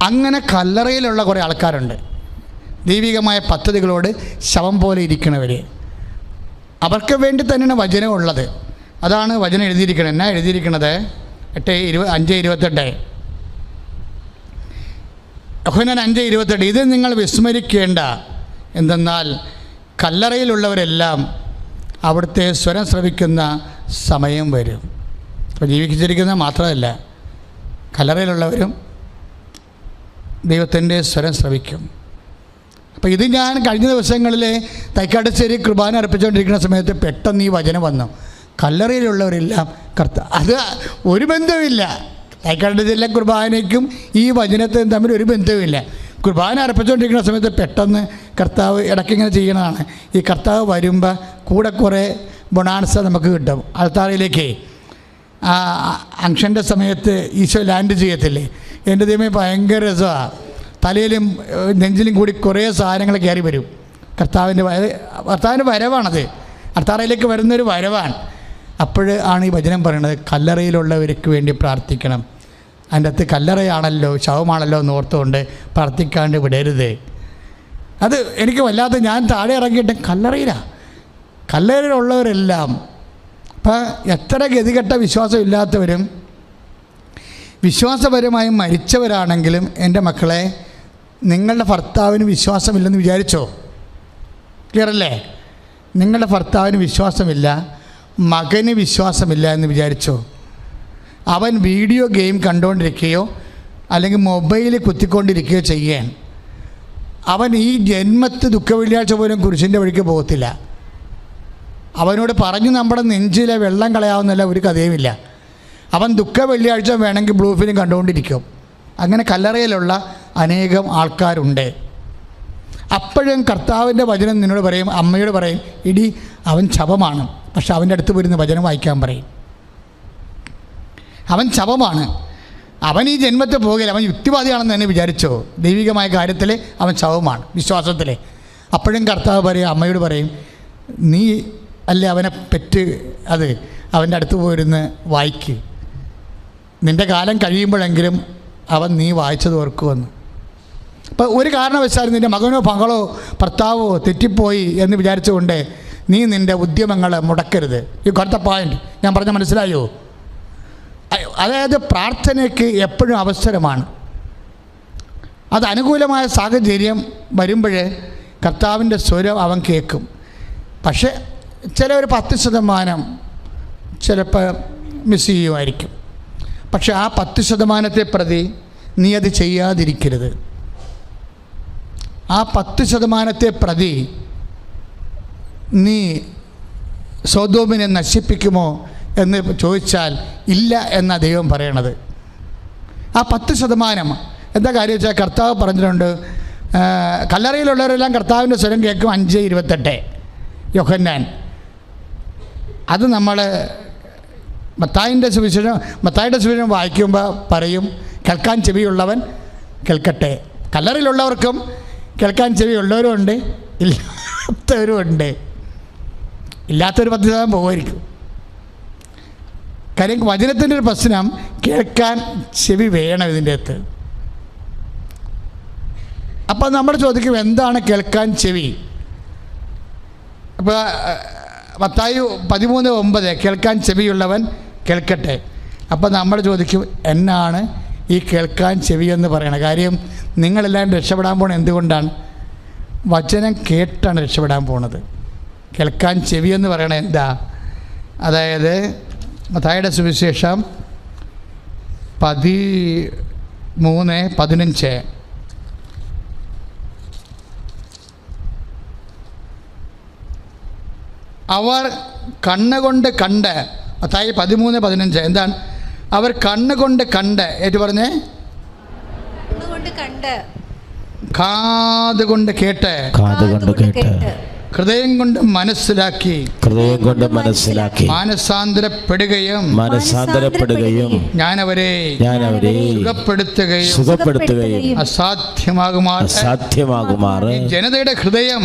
അങ്ങനെ കല്ലറയിലുള്ള കുറേ ആൾക്കാരുണ്ട്, ദൈവികമായ പദ്ധതികളോട് ശവം പോലെ ഇരിക്കണവർ. അവർക്ക് വേണ്ടി തന്നെയാണ് വചനം ഉള്ളത്. അതാണ് വചനം എഴുതിയിരിക്കുന്നത്. എന്നാ എഴുതിയിരിക്കുന്നത്? 5:28 യോഹന്നാൻ 5:28. ഇത് നിങ്ങൾ വിസ്മരിക്കേണ്ട, എന്തെന്നാൽ കല്ലറയിലുള്ളവരെല്ലാം അവിടുത്തെ സ്വരം ശ്രവിക്കുന്ന സമയം വരും. അപ്പോൾ ജീവിച്ചിരിക്കുന്ന മാത്രമല്ല, കല്ലറയിലുള്ളവരും ദൈവത്തിൻ്റെ സ്വരം ശ്രവിക്കും. അപ്പോൾ ഇത് ഞാൻ കഴിഞ്ഞ ദിവസങ്ങളിൽ തൈക്കാട്ടുശ്ശേരി കുർബാന അർപ്പിച്ചുകൊണ്ടിരിക്കുന്ന സമയത്ത് പെട്ടെന്ന് ഈ വചനം വന്നു. കല്ലറയിലുള്ളവരെല്ലാം അത് ഒരു ബന്ധവുമില്ല. തൈക്കാട്ടുശ്ശേരിയിലെ കുർബാനയ്ക്കും ഈ വചനത്തിനും തമ്മിൽ ഒരു ബന്ധവുമില്ല. കുർബാന അർപ്പിച്ചുകൊണ്ടിരിക്കുന്ന സമയത്ത് പെട്ടെന്ന് കർത്താവ് ഇടയ്ക്കിങ്ങനെ ചെയ്യണതാണ്. ഈ കർത്താവ് വരുമ്പോൾ കൂടെ കുറേ ബൊണാൻസ നമുക്ക് കിട്ടും. ആൾത്താറിയിലേക്ക് അങ്ഷൻ്റെ സമയത്ത് ഈശോ ലാൻഡ് ചെയ്യത്തില്ലേ, എൻ്റെ ദൈവമേ ഭയങ്കര രസമാണ്. തലയിലും നെഞ്ചിലും കൂടി കുറേ സാധനങ്ങൾ കയറി വരും. കർത്താവിൻ്റെ വരവാണത്. അർത്താറയിലേക്ക് വരുന്നൊരു വരവാണ്. അപ്പോൾ ആണ് ഈ വചനം പറയുന്നത്, കല്ലറയിലുള്ളവർക്ക് വേണ്ടി പ്രാർത്ഥിക്കണം. അതിൻ്റെ അകത്ത് കല്ലറയാണല്ലോ, ശവമാണല്ലോ എന്ന് ഓർത്തുകൊണ്ട് പ്രാർത്ഥിക്കാണ്ട് വിടരുത്. അത് എനിക്ക് വല്ലാതെ, ഞാൻ താഴെ ഇറങ്ങിയിട്ട് കല്ലറയിലുള്ളവരെല്ലാം ഇപ്പം എത്ര ഗതികെട്ട വിശ്വാസമില്ലാത്തവരും വിശ്വാസപരമായി മരിച്ചവരാണെങ്കിലും എൻ്റെ മക്കളെ, നിങ്ങളുടെ ഭർത്താവിന് വിശ്വാസമില്ലെന്ന് വിചാരിച്ചോ? ക്ലിയറല്ലേ? നിങ്ങളുടെ ഭർത്താവിന് വിശ്വാസമില്ല, മകന് വിശ്വാസമില്ല എന്ന് വിചാരിച്ചോ? അവൻ വീഡിയോ ഗെയിം കണ്ടുകൊണ്ടിരിക്കുകയോ അല്ലെങ്കിൽ മൊബൈൽ കുത്തിക്കൊണ്ടിരിക്കുകയോ ചെയ്യാൻ, അവൻ ഈ ജന്മത്ത് ദുഃഖവെള്ളിയാഴ്ച പോലും കുരിശിൻ്റെ വഴിക്ക് പോകത്തില്ല. അവനോട് പറഞ്ഞു നമ്മുടെ നെഞ്ചിലെ വെള്ളം കളയാവുന്നല്ല ഒരു കഥയുമില്ല. അവൻ ദുഃഖ വെള്ളിയാഴ്ച വേണമെങ്കിൽ ബ്ലൂ ഫിലിം കണ്ടുകൊണ്ടിരിക്കും. അങ്ങനെ കല്ലറയിലുള്ള അനേകം ആൾക്കാരുണ്ട്. അപ്പോഴും കർത്താവിൻ്റെ വചനം നിന്നോട് പറയും, അമ്മയോട് പറയും, ഇടി അവൻ ശവമാണ്, പക്ഷെ അവൻ്റെ അടുത്ത് പോയിരുന്ന് വചനം വായിക്കാൻ പറയും. അവൻ ശവമാണ്, അവൻ ഈ ജന്മത്തിൽ പോകില്ല, അവൻ യുക്തിവാദിയാണെന്ന് തന്നെ വിചാരിച്ചോ? ദൈവികമായ കാര്യത്തിൽ അവൻ ശവമാണ്, വിശ്വാസത്തിൽ. അപ്പോഴും കർത്താവ് പറയും, അമ്മയോട് പറയും, നീ അല്ലേ അവനെ പെറ്റ്, അത് അവൻ്റെ അടുത്ത് പോയിരുന്ന് വായിക്ക്, നിൻ്റെ കാലം കഴിയുമ്പോഴെങ്കിലും അവൻ നീ വായിച്ചത് ഓർക്കുമെന്ന്. അപ്പോൾ ഒരു കാരണവശാലും നിൻ്റെ മകനോ മകളോ ഭർത്താവോ തെറ്റിപ്പോയി എന്ന് വിചാരിച്ചുകൊണ്ട് നീ നിൻ്റെ ഉദ്യമങ്ങൾ മുടക്കരുത്. ഈ അടുത്ത പോയിൻ്റ് ഞാൻ പറഞ്ഞ മനസ്സിലായോ? അതായത് പ്രാർത്ഥനയ്ക്ക് എപ്പോഴും അവസരമാണ്. അത് അനുകൂലമായ സാഹചര്യം വരുമ്പോൾ കർത്താവിൻ്റെ സ്വരം അവൻ കേൾക്കും. പക്ഷേ ചില ഒരു 10% ചിലപ്പോൾ മിസ് ചെയ്യുമായിരിക്കും. പക്ഷെ ആ 10% പ്രതി നീ അത് ചെയ്യാതിരിക്കരുത്. ആ 10% പ്രതി നീ സൊദോമിനെ നശിപ്പിക്കുമോ എന്ന് ചോദിച്ചാൽ ഇല്ല എന്നാണ് ദൈവം പറയണത്. ആ 10% എന്താ കാര്യം വെച്ചാൽ കർത്താവ് പറഞ്ഞിട്ടുണ്ട്, കല്ലറയിലുള്ളവരെല്ലാം കർത്താവിൻ്റെ സ്വരം കേൾക്കും. 5:28 യോഹന്നാൻ. അത് നമ്മൾ മത്തായിയുടെ സുവിശേഷം വായിക്കുമ്പോൾ പറയും, കേൾക്കാൻ ചെവിയുള്ളവൻ കേൾക്കട്ടെ. കല്ലറയിലുള്ളവർക്കും കേൾക്കാൻ ചെവിയുള്ളവരും ഉണ്ട്, ഇല്ലാത്തവരും ഉണ്ട്. ഇല്ലാത്തൊരു 10% പോകുമായിരിക്കും. കാര്യം വചനത്തിൻ്റെ ഒരു പ്രശ്നം, കേൾക്കാൻ ചെവി വേണം ഇതിൻ്റെ അകത്ത്. അപ്പം നമ്മൾ ചോദിക്കും എന്താണ് കേൾക്കാൻ ചെവി? ഇപ്പോൾ മത്തായി 13:9 കേൾക്കാൻ ചെവിയുള്ളവൻ കേൾക്കട്ടെ. അപ്പം നമ്മൾ ചോദിക്കും എന്നാണ് ഈ കേൾക്കാൻ ചെവി എന്ന് പറയണത്? കാര്യം നിങ്ങളെല്ലാം രക്ഷപ്പെടാൻ പോണത് എന്തുകൊണ്ടാണ്? വചനം കേട്ടാണ് രക്ഷപ്പെടാൻ പോണത്. കേൾക്കാൻ ചെവി എന്ന് പറയണത് എന്താ? അതായത് മത്തായിയുടെ സുവിശേഷം 13:15 അവർ കണ്ണുകൊണ്ട് കണ്ട്, മത്തായി 13:15 എന്താണ്? അവർ കണ്ണുകൊണ്ട് കണ്ട്, ഏറ്റു പറഞ്ഞേ, കാതുകൊണ്ട് കേട്ട്, ഹൃദയം കൊണ്ട് മനസ്സിലാക്കി, മാനസാന്തരപ്പെടുകയും ഞാൻ അവരെ സുഖപ്പെടുത്തുകയും അസാധ്യമാകുമാറ് ജനതയുടെ ഹൃദയം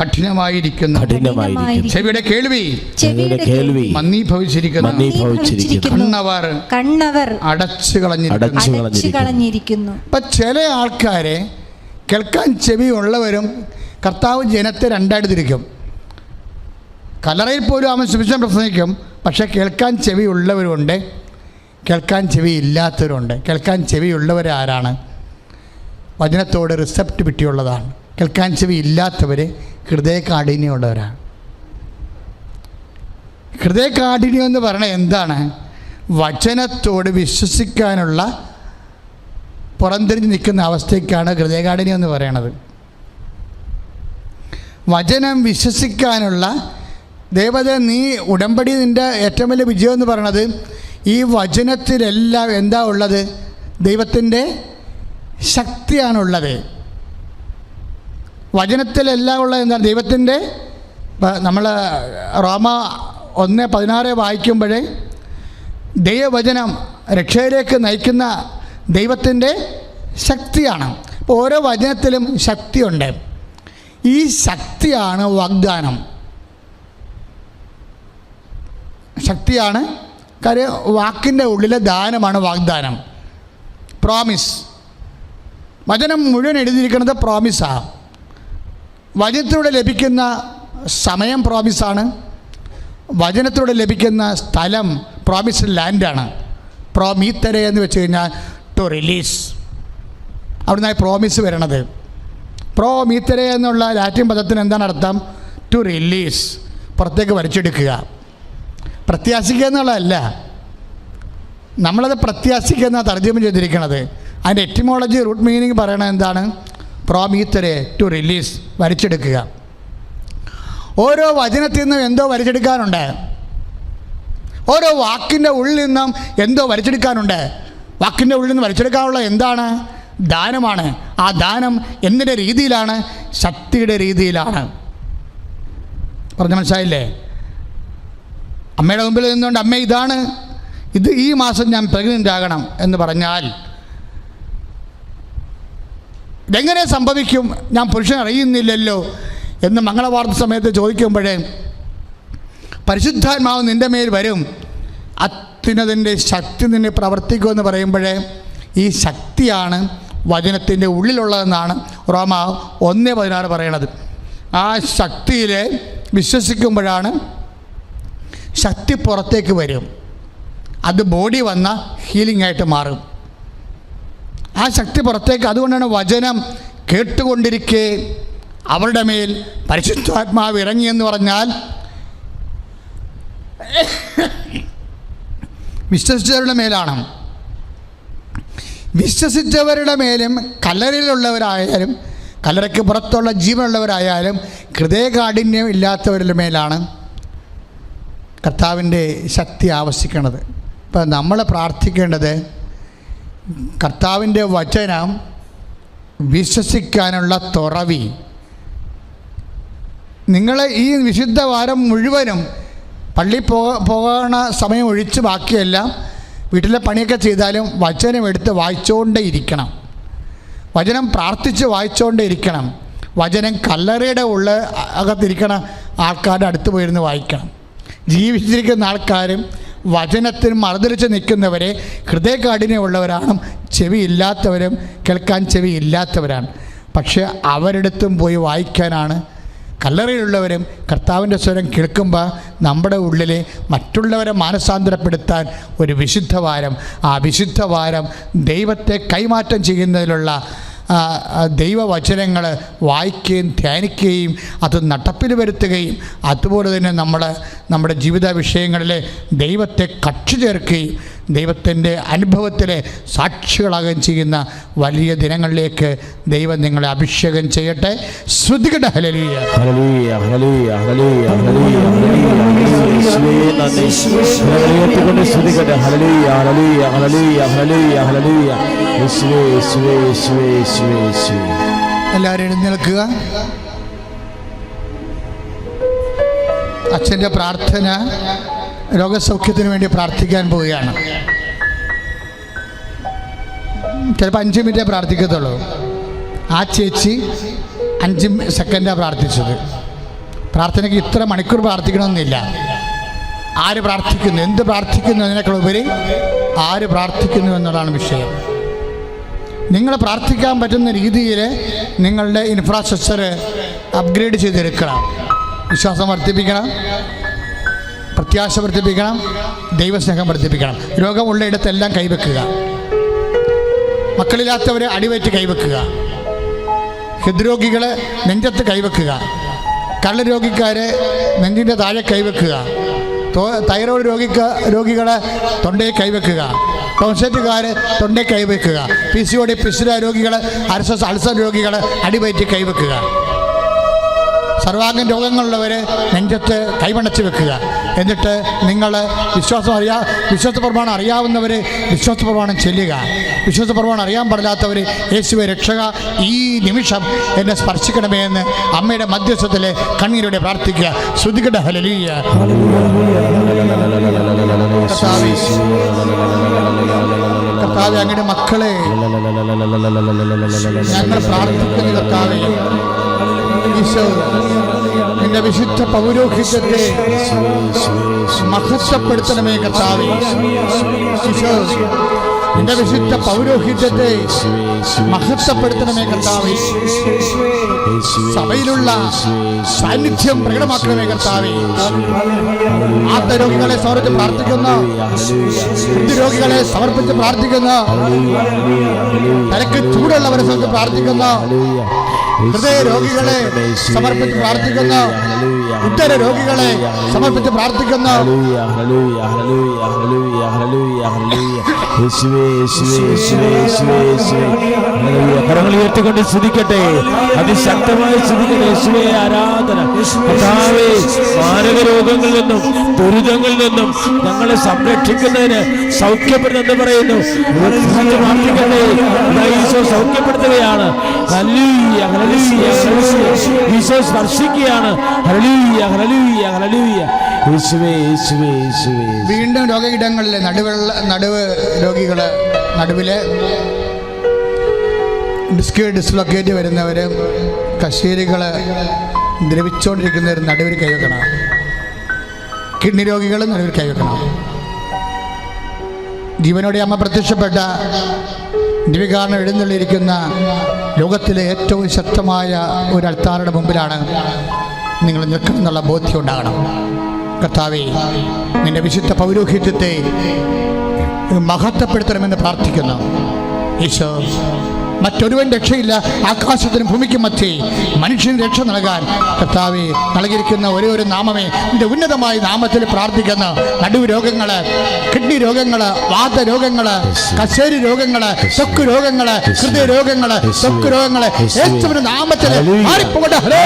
കഠിനമായിരിക്കുന്നു. ചെവിയുടെ കേൾവി മന്ദീഭവിച്ചിരിക്കുന്നു. കണ്ണവർ അടച്ചു കളഞ്ഞിരിക്കുന്നു. ഇപ്പം ചില ആൾക്കാരെ കേൾക്കാൻ ചെവി ഉള്ളവരും കർത്താവ് ജനത്തെ രണ്ടായിട്ട് തിരിക്കും. കല്ലറയിൽ പോലും അവൻ സുവിശേഷം പ്രസംഗിക്കും, പക്ഷേ കേൾക്കാൻ ചെവി ഉള്ളവരുണ്ട്, കേൾക്കാൻ ചെവി ഇല്ലാത്തവരുണ്ട്. കേൾക്കാൻ ചെവി ഉള്ളവരാരാണ്? വചനത്തോട് റിസപ്റ്റിവിറ്റി ഉള്ളതാണ്. കേൾക്കാൻ ചെവി ഇല്ലാത്തവർ ഹൃദയകാഠിന്യമുള്ളവരാണ്. ഹൃദയകാഠിന്യം എന്ന് പറയണത് എന്താണ്? വചനത്തോട് വിശ്വസിക്കാനുള്ള പുറംതിരിഞ്ഞ് നിൽക്കുന്ന അവസ്ഥയ്ക്കാണ് ഹൃദയകാഠിന്യം എന്ന് പറയണത്. വചനം വിശ്വസിക്കാനുള്ള ദൈവത്തെ നീ ഉടമ്പടി, നിൻ്റെ ഏറ്റവും വലിയ വിജയം എന്ന് പറയണത് ഈ വചനത്തിലെല്ലാം എന്താ ഉള്ളത്? ദൈവത്തിൻ്റെ ശക്തിയാണുള്ളത്. വചനത്തിലെല്ലാം ഉള്ളത് എന്താണ്? ദൈവത്തിൻ്റെ, നമ്മൾ റോമ 1:16 വായിക്കുമ്പോൾ ദൈവവചനം രക്ഷയിലേക്ക് നയിക്കുന്ന ദൈവത്തിൻ്റെ ശക്തിയാണ്. അപ്പോൾ ഓരോ വചനത്തിലും ശക്തിയുണ്ട്. ഈ ശക്തിയാണ് വാഗ്ദാനം. ശക്തിയാണ്. കാര്യം വാക്കിൻ്റെ ഉള്ളിലെ ദാനമാണ് വാഗ്ദാനം, പ്രോമിസ്. വചനം മുഴുവൻ എഴുതിയിരിക്കുന്നത് പ്രോമിസാണ്. വചനത്തിലൂടെ ലഭിക്കുന്ന സമയം പ്രോമിസാണ്. വചനത്തിലൂടെ ലഭിക്കുന്ന സ്ഥലം പ്രോമിസ്ഡ് ലാൻഡാണ്. പ്രോമീത്തരെ എന്ന് വെച്ച് കഴിഞ്ഞാൽ ടു റിലീസ്, അവിടുന്ന് പ്രോമിസ് വരണത്. പ്രോമീത്തരെ എന്നുള്ള ലാറ്റിൻ പദത്തിന് എന്താണ് അർത്ഥം? ടു റിലീസ്, പുറത്തേക്ക് വലിച്ചെടുക്കുക. പ്രത്യാശിക്കുക എന്നുള്ളതല്ല, നമ്മളത് പ്രത്യാശിക്കുക എന്നാണ് തർജ്ജമ ചെയ്തിരിക്കുന്നത്. അതിൻ്റെ എറ്റിമോളജി, റൂട്ട് മീനിങ് പറയണത് എന്താണ്? പ്രോമീത്തരെ, ടു റിലീസ്, വലിച്ചെടുക്കുക. ഓരോ വചനത്തിൽ നിന്നും എന്തോ വലിച്ചെടുക്കാനുണ്ട്. ഓരോ വാക്കിൻ്റെ ഉള്ളിൽ നിന്നും എന്തോ വലിച്ചെടുക്കാനുണ്ട്. വാക്കിൻ്റെ ഉള്ളിൽ നിന്ന് വലിച്ചെടുക്കാനുള്ള എന്താണ്? ദാനമാണ്. ആ ദാനം എന്തിൻ്റെ രീതിയിലാണ്? ശക്തിയുടെ രീതിയിലാണ്. പറഞ്ഞ മനസ്സിലായില്ലേ? അമ്മയുടെ മുമ്പിൽ നിന്നുകൊണ്ട് അമ്മ ഇതാണ്, ഇത് ഈ മാസം ഞാൻ പ്രഗ്നൻ്റ് ആകണം എന്ന് പറഞ്ഞാൽ ഇതെങ്ങനെ സംഭവിക്കും? ഞാൻ പുരുഷൻ അറിയുന്നില്ലല്ലോ എന്ന് മംഗളവാർത്ത സമയത്ത് ചോദിക്കുമ്പോഴേ പരിശുദ്ധാത്മാവ് നിൻ്റെ മേൽ വരും, അത്യുന്നതിൻ്റെ ശക്തി നിന്നെ പ്രവർത്തിക്കുമെന്ന് പറയുമ്പോഴേ ഈ ശക്തിയാണ് വചനത്തിൻ്റെ ഉള്ളിലുള്ളതെന്നാണ് റോമ 1:16 പറയണത്. ആ ശക്തിയിൽ വിശ്വസിക്കുമ്പോഴാണ് ശക്തി പുറത്തേക്ക് വരും. അത് ബോഡി വന്ന ഹീലിംഗ് ആയിട്ട് മാറും. ആ ശക്തി പുറത്തേക്ക്. അതുകൊണ്ടാണ് വചനം കേട്ടുകൊണ്ടിരിക്കെ അവരുടെ മേൽ പരിശുദ്ധാത്മാവ് ഇറങ്ങിയെന്ന് പറഞ്ഞാൽ വിശ്വസിച്ചവരുടെ മേലാണ്. വിശ്വസിച്ചവരുടെ മേലും കല്ലറയിലുള്ളവരായാലും കല്ലറയ്ക്ക് പുറത്തുള്ള ജീവനുള്ളവരായാലും ഹൃദയകാഠിന്യം ഇല്ലാത്തവരുടെ മേലാണ് കർത്താവിൻ്റെ ശക്തി ആവശ്യിക്കുന്നത്. ഇപ്പം നമ്മൾ പ്രാർത്ഥിക്കേണ്ടത് കർത്താവിൻ്റെ വചനം വിശ്വസിക്കാനുള്ള തുറവി. നിങ്ങൾ ഈ വിശുദ്ധ വാരം മുഴുവനും പള്ളി പോകണ സമയം ഒഴിച്ച് ബാക്കിയെല്ലാം വീട്ടിലെ പണിയൊക്കെ ചെയ്താലും വചനം എടുത്ത് വായിച്ചുകൊണ്ടേ ഇരിക്കണം. വചനം പ്രാർത്ഥിച്ച് വായിച്ചുകൊണ്ടേ ഇരിക്കണം. വചനം കല്ലറയുടെ അകത്തിരിക്കണ ആൾക്കാരുടെ അടുത്ത് പോയിരുന്ന് വായിക്കണം. ജീവിച്ചിരിക്കുന്ന ആൾക്കാരും വചനത്തിന് മറുതിരിച്ച് നിൽക്കുന്നവരെ ഹൃദയകാഠിന്യമുള്ളവരാണ്, ചെവിയില്ലാത്തവരും കേൾക്കാൻ ചെവിയില്ലാത്തവരാണ്. പക്ഷേ അവരിടത്തും പോയി വായിക്കാനാണ്. കല്ലറയിലുള്ളവരും കർത്താവിൻ്റെ സ്വരം കേൾക്കുമ്പോൾ നമ്മുടെ ഉള്ളിൽ മറ്റുള്ളവരെ മാനസാന്തരപ്പെടുത്താൻ ഒരു വിശുദ്ധവാരം, ആ വിശുദ്ധവാരം ദൈവത്തെ കൈമാറ്റം ചെയ്യുന്നതിലുള്ള ദൈവവചനങ്ങൾ വായിക്കുകയും ധ്യാനിക്കുകയും അത് നടപ്പിൽ വരുത്തുകയും അതുപോലെ തന്നെ നമ്മുടെ ജീവിത വിഷയങ്ങളിൽ ദൈവത്തെ കക്ഷി ചേർക്കുകയും ദൈവത്തിൻ്റെ അനുഭവത്തിലെ സാക്ഷികളാകുകയും ചെയ്യുന്ന വലിയ ദിനങ്ങളിലേക്ക് ദൈവം നിങ്ങളെ അഭിഷേകം ചെയ്യട്ടെ. ശ്രുതികട്ടെ. ഹല്ലേലൂയ, ഹല്ലേലൂയ, ഹല്ലേലൂയ, ഹല്ലേലൂയ, ഹല്ലേലൂയ, ഹല്ലേലൂയ. ശ്രുതികട്ടെ. ഹല്ലേലൂയ, ഹല്ലേലൂയ, ഹല്ലേലൂയ, ഹല്ലേലൂയ, ഹല്ലേലൂയ. യേശുവേ, യേശുവേ, യേശുവേ, യേശുവേ, യേശുവേ. എല്ലാവരും എഴുന്നേൽക്കുക. അച്ഛൻ്റെ പ്രാർത്ഥന രോഗസൗഖ്യത്തിന് വേണ്ടി പ്രാർത്ഥിക്കാൻ പോവുകയാണ്. ചിലപ്പോൾ 5 മിനിറ്റേ പ്രാർത്ഥിക്കത്തുള്ളൂ. ആ ചേച്ചി 5 സെക്കൻഡാണ് പ്രാർത്ഥിച്ചത്. പ്രാർത്ഥനയ്ക്ക് ഇത്ര മണിക്കൂർ പ്രാർത്ഥിക്കണമെന്നില്ല. ആര് പ്രാർത്ഥിക്കുന്നു, എന്ത് പ്രാർത്ഥിക്കുന്നു എന്നതിനേക്കാൾ ഉപരി ആര് പ്രാർത്ഥിക്കുന്നു എന്നതാണ് വിഷയം. നിങ്ങൾ പ്രാർത്ഥിക്കാൻ പറ്റുന്ന രീതിയിൽ നിങ്ങളുടെ ഇൻഫ്രാസ്ട്രക്ചർ അപ്ഗ്രേഡ് ചെയ്തെടുക്കണം. വിശ്വാസം വർദ്ധിപ്പിക്കണം, പ്രത്യാശ വർദ്ധിപ്പിക്കണം, ദൈവസ്നേഹം വർദ്ധിപ്പിക്കണം. രോഗമുള്ളയിടത്തെല്ലാം കൈവെക്കുക. മക്കളില്ലാത്തവരെ അടിവയറ്റ് കൈവെക്കുക. ഹൃദ്രോഗികളെ നെഞ്ചത്ത് കൈവെക്കുക. കള്ളരോഗിക്കാരെ നെഞ്ചിൻ്റെ താഴെ കൈവെക്കുക. തൈറോയ്ഡ് രോഗികളെ തൊണ്ടയിൽ കൈവെക്കുക. ടോൺസൈറ്റുകാരെ തൊണ്ടയിൽ കൈവെക്കുക. PCOD പിസ്റ്റുല രോഗികൾ, അൾസർ രോഗികൾ അടിവയറ്റ് കൈവെക്കുക. സർവാംഗം രോഗങ്ങളുള്ളവർ നെഞ്ചത്ത് കൈവണച്ച് വെക്കുക. എന്നിട്ട് നിങ്ങൾ വിശ്വാസപ്രമാണം അറിയാവുന്നവർ വിശ്വാസപ്രമാണം ചെല്ലുക. വിശ്വാസപ്രമാണം അറിയാൻ പാടില്ലാത്തവർ യേശുവേ രക്ഷക, ഈ നിമിഷം എന്നെ സ്പർശിക്കണമേ എന്ന് അമ്മയുടെ മധ്യസ്ഥത്തിൽ കണ്ണീരോടെ പ്രാർത്ഥിക്കുക. ശ്രുതികട്ടെ. ഹല്ലേലൂയ. കർത്താവേ, അങ്ങയുടെ മക്കളെ ഞങ്ങൾ പ്രാർത്ഥിക്കുന്നു. കർത്താവേ, ഈശോ നിന്റെ വിശുദ്ധ പൗരോഹിത്യത്തെ മഹത്വപ്പെടുത്തണമേ. കർത്താവേ, ഈശോ നിന്റെ വിശുദ്ധ പൗരോഹിത്യത്തെ മഹത്വപ്പെടുത്തണമേ. കർത്താവേ, സഭയിലുള്ള സാന്നിധ്യം പ്രകടമാക്കണമേ. കർത്താവേ, ആത്മരോഗികളെ സമർപ്പിച്ച് പ്രാർത്ഥിക്കുന്നു, രോഗികളെ സമർപ്പിച്ച് പ്രാർത്ഥിക്കുന്നു, തലക്ക് ചൂടുള്ളവരെ സമർപ്പിച്ച് പ്രാർത്ഥിക്കുന്നു, ഹൃദയ രോഗികളെ സമർപ്പിച്ച് പ്രാർത്ഥിക്കുന്നു, ഉത്തര രോഗികളെ സമർപ്പിച്ച് പ്രാർത്ഥിക്കുന്നു. കരങ്ങൾ ഉയർത്തിക്കൊണ്ട് സ്തുതിക്കട്ടെ, അതിശക്തമായി സ്തുതിക്കട്ടെ. യേശുവേ ആരാധന. കർത്താവേ, മാരക രോഗങ്ങളിൽ നിന്നും ദുരിതങ്ങളിൽ നിന്നും ഞങ്ങളെ സംരക്ഷിക്കുന്നതിന് സൗഖ്യപ്പെടുന്നെന്ന് പറയുന്നു. പ്രാർത്ഥിക്കട്ടെ. ഈശോ സൗഖ്യപ്പെടുത്തുകയാണ്. ഹല്ലേലൂയ, ഹല്ലേലൂയ, ഹല്ലേലൂയ. ഈശോ സ്പർശിക്കുകയാണ്. ഹല്ലേലൂയ, ഹല്ലേലൂയ, ഹല്ലേലൂയ. യേശുവേ, യേശുവേ, യേശുവേ. വീണ്ടും രോഗയിടങ്ങളിൽ നടുവ് രോഗികൾ, നടുവിൽ ഡിസ്ലൊക്കേറ്റ് വരുന്നവർ, കശേരികൾ ദ്രവിച്ചുകൊണ്ടിരിക്കുന്നവർ നടുവിൽ കൈവെക്കണം. കിഡ്നി രോഗികൾ നടുവിൽ കൈവെക്കണം. ജീവനോടെ അമ്മ പ്രത്യക്ഷപ്പെട്ട ദിവ്യകാരണം എഴുന്നള്ളിയിരിക്കുന്ന ലോകത്തിലെ ഏറ്റവും ശക്തമായ ഒരു അൾത്താറുടെ മുമ്പിലാണ് നിങ്ങൾ നിൽക്കുമെന്നുള്ള ബോധ്യം ഉണ്ടാകണം. കർത്താവേ, നിന്റെ വിശുദ്ധ പൗരോഹിത്യത്തെ മഹത്വപ്പെടുത്തണമെന്ന് പ്രാർത്ഥിക്കുന്നു. ഈശോ, മറ്റൊരുവൻ രക്ഷയില്ല, ആകാശത്തിനും ഭൂമിക്കും മധ്യേ മനുഷ്യന് രക്ഷ നൽകാൻ കർത്താവേ നൽകിയിരിക്കുന്ന ഒരേ ഒരു നാമമേ, നിന്റെ ഉന്നതമായ നാമത്തിൽ പ്രാർത്ഥിക്കുന്ന നടുവ് രോഗങ്ങൾ, കിഡ്നി രോഗങ്ങൾ, വാതരോഗങ്ങൾ, കശേരി രോഗങ്ങൾ, ത്വക്ക് രോഗങ്ങൾ, ഹൃദയ രോഗങ്ങൾ, ത്വക്ക് രോഗങ്ങൾ യേശുവിന്റെ നാമത്തിൽ മാറിപ്പോകട്ടെ.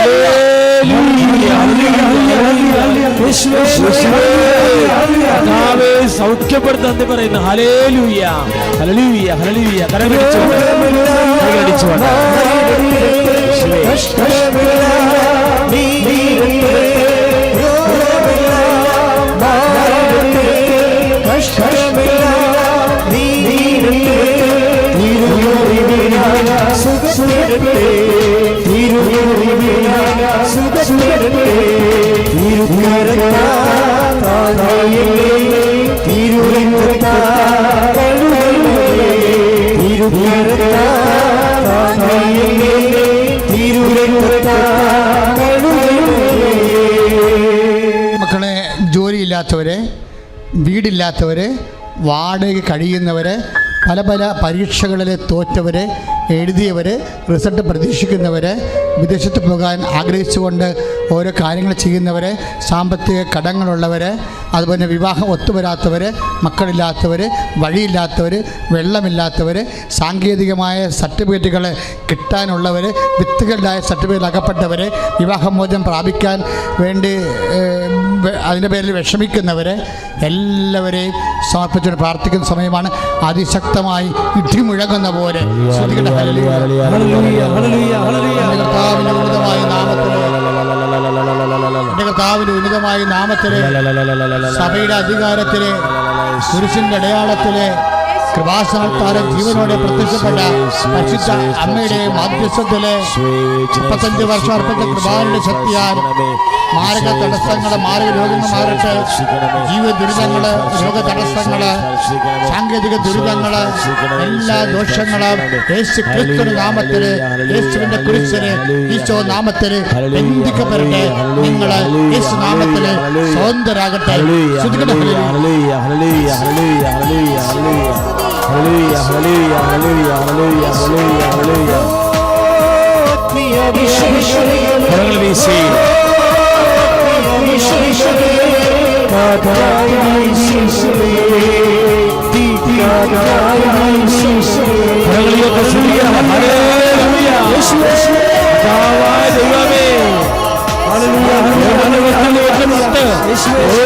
സൗഖ്യപ്പെടുത്താൻ പറയുന്നു. ഹല്ലേലൂയ, ഹല്ലേലൂയ, ഹല്ലേലൂയ. മക്കളെ, ജോലിയില്ലാത്തവര്, വീടില്ലാത്തവര്, വാടക കഴിയുന്നവര്, പല പല പരീക്ഷകളിൽ തോറ്റവർ, എഴുതിയവർ, റിസൾട്ട് പ്രതീക്ഷിക്കുന്നവർ, വിദേശത്ത് പോകാൻ ആഗ്രഹിച്ചുകൊണ്ട് ഓരോ കാര്യങ്ങൾ ചെയ്യുന്നവർ, സാമ്പത്തിക കടങ്ങളുള്ളവർ, അതുപോലെ വിവാഹം ഒത്തുവരാത്തവർ, മക്കളില്ലാത്തവർ, വഴിയില്ലാത്തവർ, വെള്ളമില്ലാത്തവർ, സാങ്കേതികമായ സർട്ടിഫിക്കറ്റുകൾ കിട്ടാനുള്ളവർ, വിത്തുകളുടെ സർട്ടിഫിക്കറ്റ് അകപ്പെട്ടവർ, വിവാഹമോചനം പ്രാപിക്കാൻ വേണ്ടി അതിൻ്റെ പേരിൽ വിഷമിക്കുന്നവർ, എല്ലാവരെയും സമർപ്പിച്ചുകൊണ്ട് പ്രാർത്ഥിക്കുന്ന സമയമാണ്. അതിശക്തമായി ഇടിമുഴങ്ങുന്ന പോലെ കർത്താവിൻ്റെ ഉന്നതമായ നാമത്തിലെ സഭയുടെ അധികാരത്തിലെ കുരിശിന്റെ അടയാളത്തിലെ കൃപാസനത്താരം ജീവനോടെ പ്രത്യക്ഷപ്പെട്ട പരിശുദ്ധ അമ്മയുടെ മാധ്യസ്ഥത്തിലെ 35 വർഷം അർപ്പിച്ച കൃപാന്റെ ശക്തിയാൽ മാരക തടസ്സങ്ങൾ, മാരക രോഗങ്ങൾ മാറട്ടെ. ജീവ ദുരിതങ്ങൾ, രോഗ തടസ്സങ്ങൾ, സാങ്കേതിക ദുരിതങ്ങൾ, എല്ലാ ദോഷങ്ങളും യേശു ക്രിസ്തുവിന്റെ നാമത്തിൽ, യേശുവിന്റെ കുരിശില്, ഈശോ നാമത്തിൽ ബന്ധിക്കപ്പെടട്ടെ. നിങ്ങൾ യേശു നാമത്തിൽ സ്വതന്ത്രരാകട്ടെ.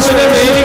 ദൈവമേ